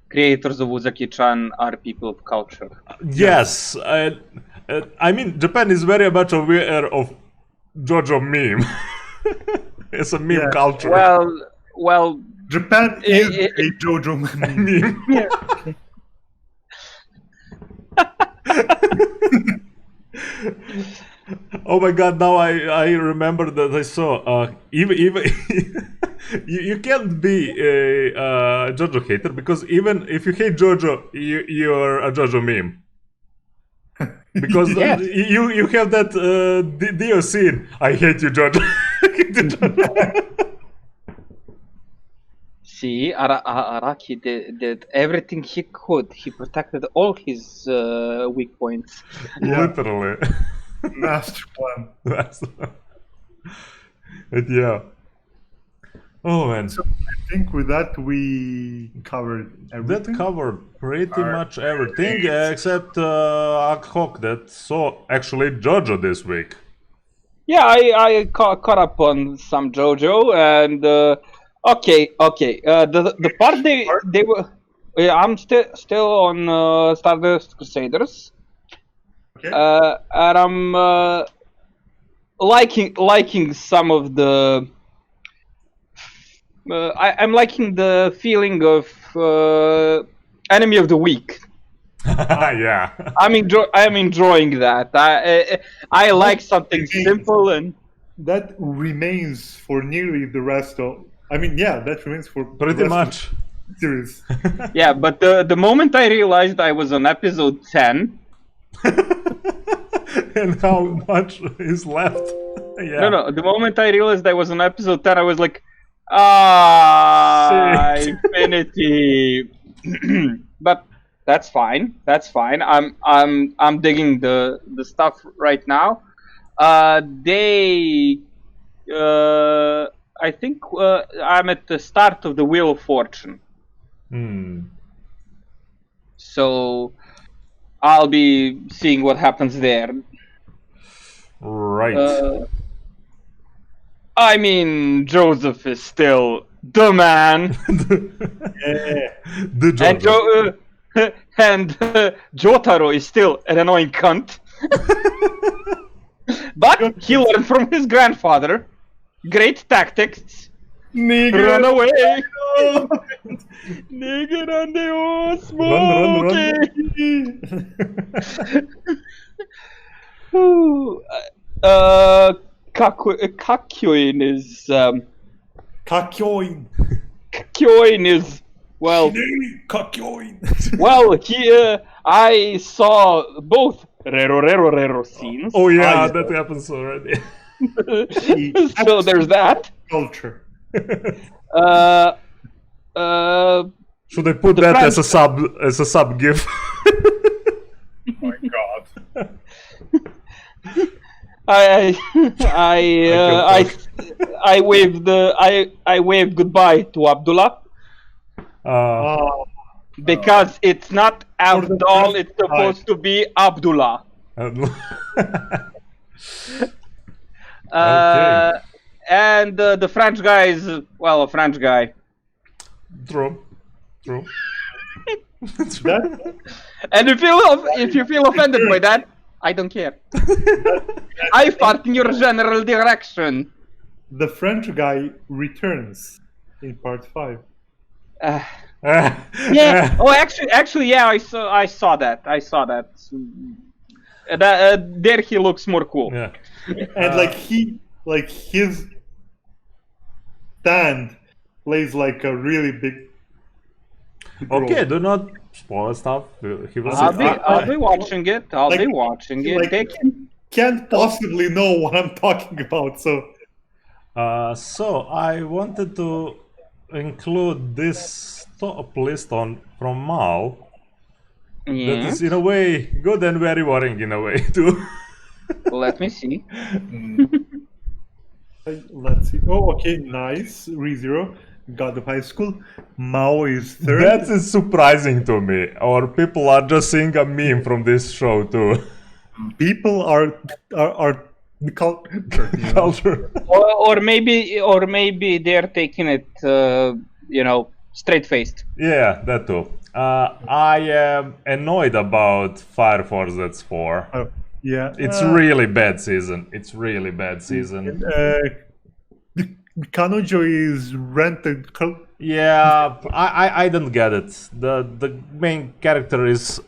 creators of Uzaki-chan are people of culture. Yes. I mean, Japan is very much aware of JoJo meme. It's a meme culture. Well. Japan is a JoJo meme. Oh my God! Now I remember that I saw even you can't be a JoJo hater because even if you hate JoJo, you're a JoJo meme. Because you have that Dio scene. I hate you, JoJo. See, Araki did everything he could. He protected all his weak points. Literally. Master plan. Yeah. Oh man. So I think with that we covered everything. That covered pretty much everything except Ad Hoc that saw actually JoJo this week. Yeah, I caught up on some JoJo and okay. The part they were. Yeah, I'm still on Stardust Crusaders. Okay. And I'm liking some of the. I'm liking the feeling of enemy of the week. Yeah. I'm enjoying that. I like something simple and that remains for nearly the rest of. I mean, yeah, that remains for Pretty the rest much. of the series. yeah. But the moment I realized I was on episode 10. And how much is left? Yeah. No. The moment I realized I was on episode 10, I was like, Shit. Infinity. But that's fine. I'm digging the stuff right now. I think I'm at the start of the Wheel of Fortune. So I'll be seeing what happens there. Right. I mean, Joseph is still the man. The JoJo. And Jotaro is still an annoying cunt. But he learned from his grandfather. Great tactics. Nigga. Run away. Nigga on the old smoking. Kakyoin is Kakyoin. Kakyoin is well. Kakyoin. Well, I saw both Rero scenes. Oh yeah, that happens already. So there's that. Culture. Should I put that as a sub gif? Oh my god. I waved goodbye to Abdullah because it's not Abdul, it's supposed to be Abdullah. And the French guy is well a French guy. True. And if you feel offended by that, I don't care. I fought in your general direction. The French guy returns in part 5. Yeah. Oh, actually, yeah. I saw that. There he looks more cool. Yeah. And his stand plays like a really big Okay, role. do not spoil stuff. I'll be watching it. I'll be watching it. They can't possibly know what I'm talking about. So I wanted to include this top list from Mal. Yeah. That is in a way good and very worrying in a way too. Let me see. let's see. Oh, okay, nice. ReZero, God of High School. Mao is third. That is surprising to me. Or people are just seeing a meme from this show too. People are the Culture. Or maybe they're taking it, straight faced. Yeah, that too. I am annoyed about Fire Force that's 4. Yeah, It's really bad season. Kanojo is rented. Yeah, I don't get it. The main character is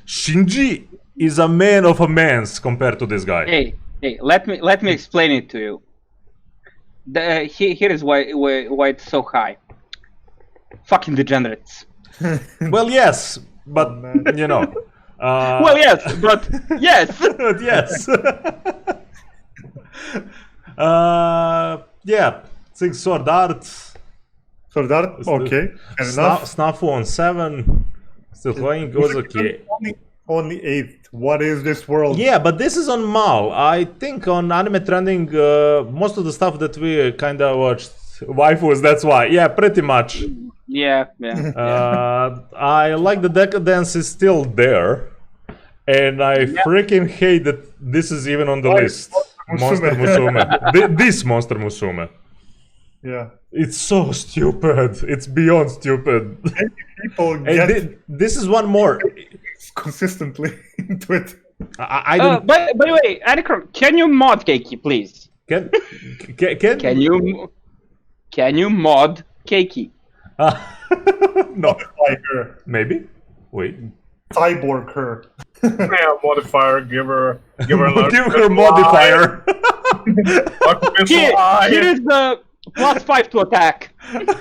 Shinji is a man of a man's compared to this guy. Hey, let me explain it to you. Here is why it's so high. Fucking degenerates. Well, yes, but you know. Well, yes, but yes. But yes. Yeah, Six Sword Art. So that okay. Fair enough. Snafu on 7. Still playing Uzaki. Only 8th. What is this world? Yeah, but this is on Mal. I think on Anime Trending, most of the stuff that we kind of watched, waifus, that's why. Yeah, pretty much. Yeah. I like the decadence is still there. And I freaking hate that this is even on the list. Monster Musume. This Monster Musume. Yeah. It's so stupid. It's beyond stupid. People get this is one more. Consistently into it. I don't. By the way, Anikron, can you mod Keiki, please? Can you mod Keiki? No. Like her. Maybe. Wait. Cyborg her. Yeah, modifier, give her Give her modifier. Here is the +5 to attack.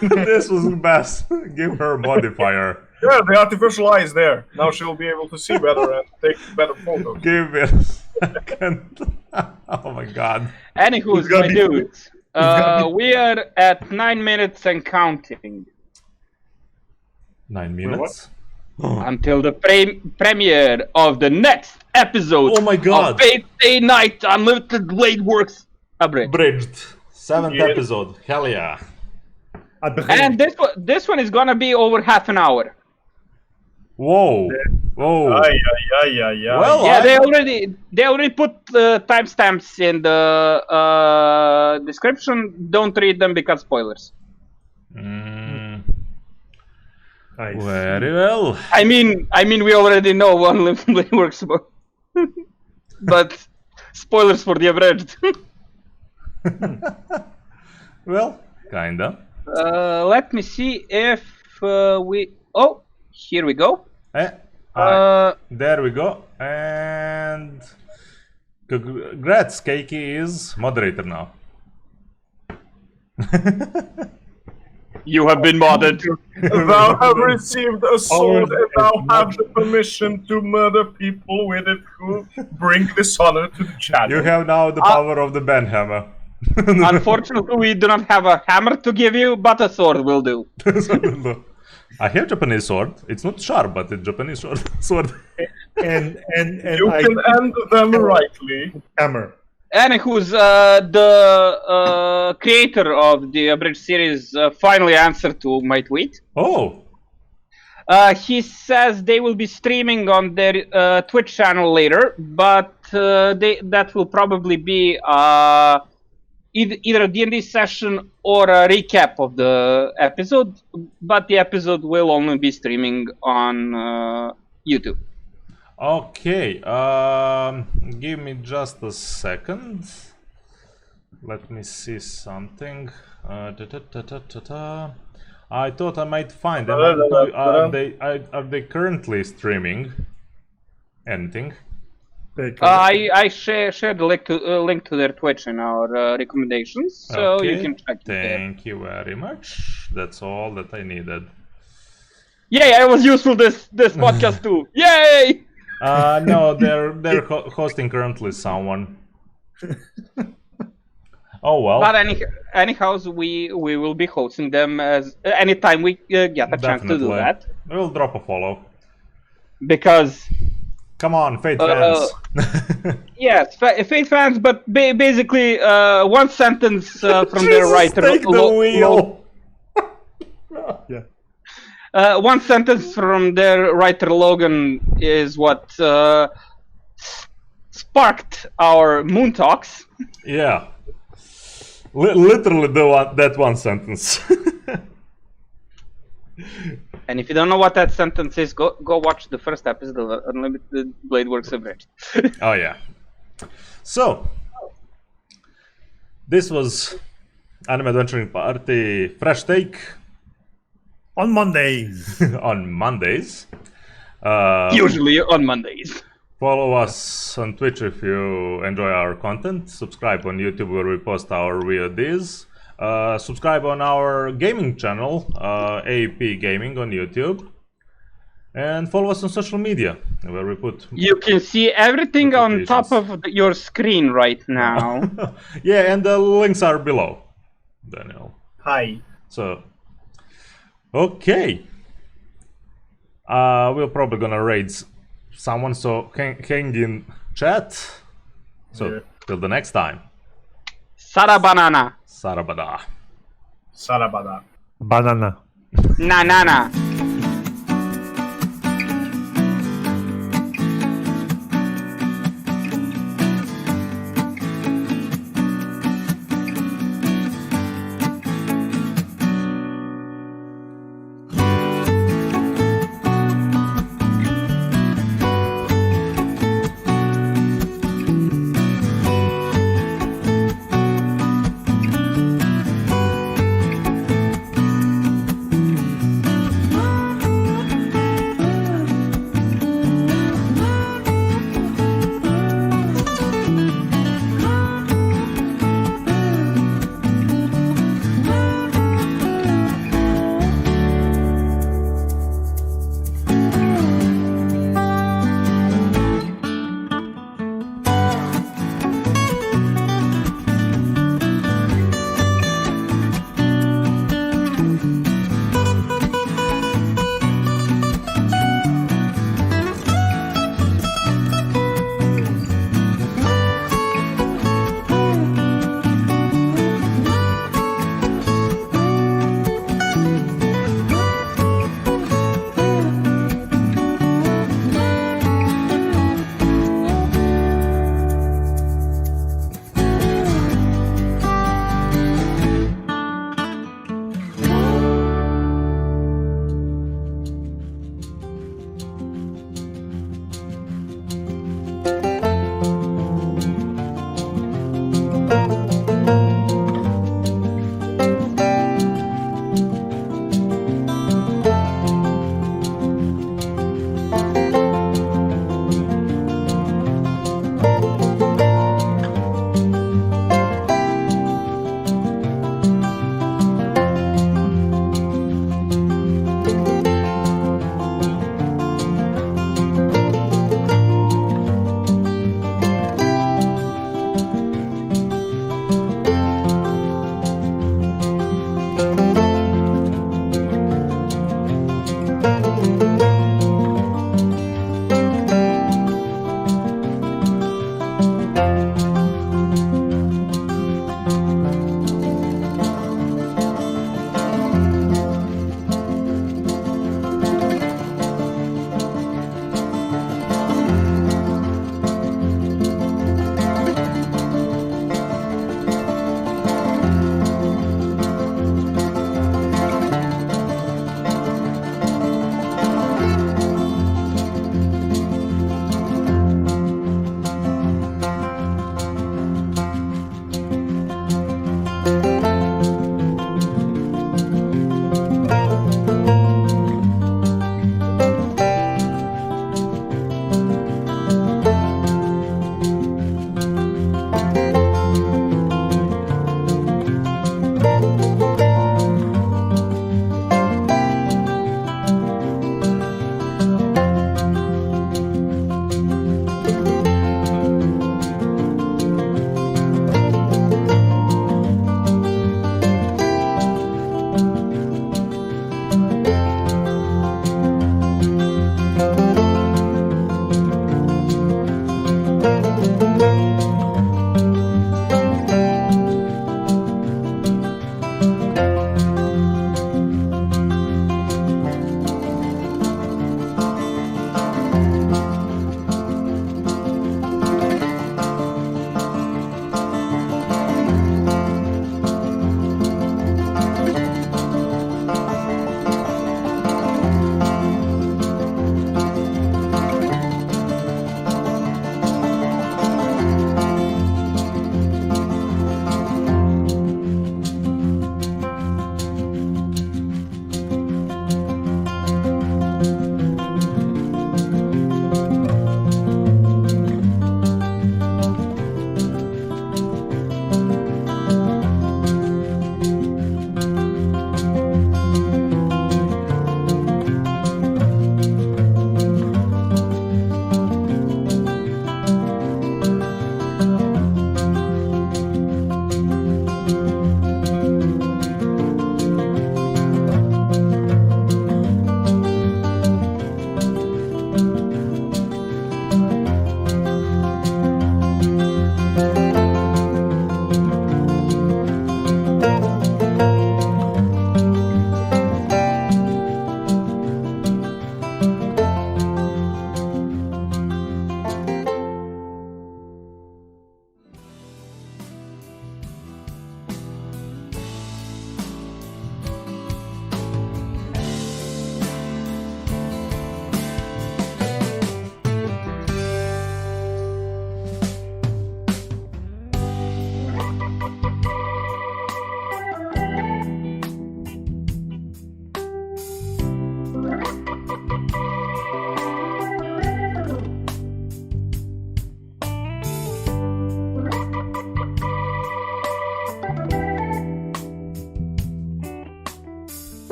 This was the best. Give her modifier. Yeah, the artificial eye is there. Now she'll be able to see better and take better photos. Give me a second. Oh my god. Anywho, my dudes, we are at 9 minutes and counting. 9 minutes? Until the premiere of the next episode Oh my god. of Fate Day Night Unlimited Blade Works Abridged. Bridged. 7th episode. Hell yeah. And this one is gonna be over half an hour. Whoa. Whoa. Yeah. Well, Yeah, they already put timestamps in the description. Don't read them because spoilers. Very well. I mean, we already know what Unlimited Blade Works about. But spoilers for the abridged. Well, kinda. Let me see if we. Oh, here we go. There we go. And congrats, Keiki is moderator now. You have been modded. Thou have received a sword and thou have the permission to murder people with it who bring dishonor to the channel. You have now the power of the Ben Hammer. Unfortunately, we do not have a hammer to give you, but a sword will do. I have Japanese sword. It's not sharp, but it's Japanese sword. and you can end them rightly. Hammer. Anywho's the creator of the abridged series finally answered to my tweet. Oh. He says they will be streaming on their Twitch channel later, but that will probably be either a D&D session or a recap of the episode, but the episode will only be streaming on YouTube. Okay, give me just a second. Let me see something. I thought I might find them. Are they currently streaming anything? I shared the link to their Twitch in our recommendations, so okay. You can check it there. Thank you very much. That's all that I needed. Yay! I was useful this podcast too. Yay! No, they're hosting currently someone. Oh well. But anyhow, we will be hosting them as anytime we get a chance to do that. We'll drop a follow. Because. Come on, Fate fans. Yes, Fate fans, but basically one sentence from their writer. Take the wheel. Yeah. One sentence from their writer Logan is what sparked our Moon Talks. Yeah. Literally that one sentence. And if you don't know what that sentence is, go watch the first episode of Unlimited Blade Works Abridged. Oh yeah. So this was Anime Adventuring Party Fresh Take on Mondays. On Mondays. Usually on Mondays. Follow us on Twitch if you enjoy our content. Subscribe on YouTube where we post our VODs. Subscribe on our gaming channel, AEP Gaming on YouTube. And follow us on social media where we put... You can see everything on top of your screen right now. Yeah, and the links are below, Daniel. Hi. So, Okay. We're probably gonna raid someone, so hang in chat. So till the next time. Sara banana. Sarabada. Sarabada. Banana. Na na na.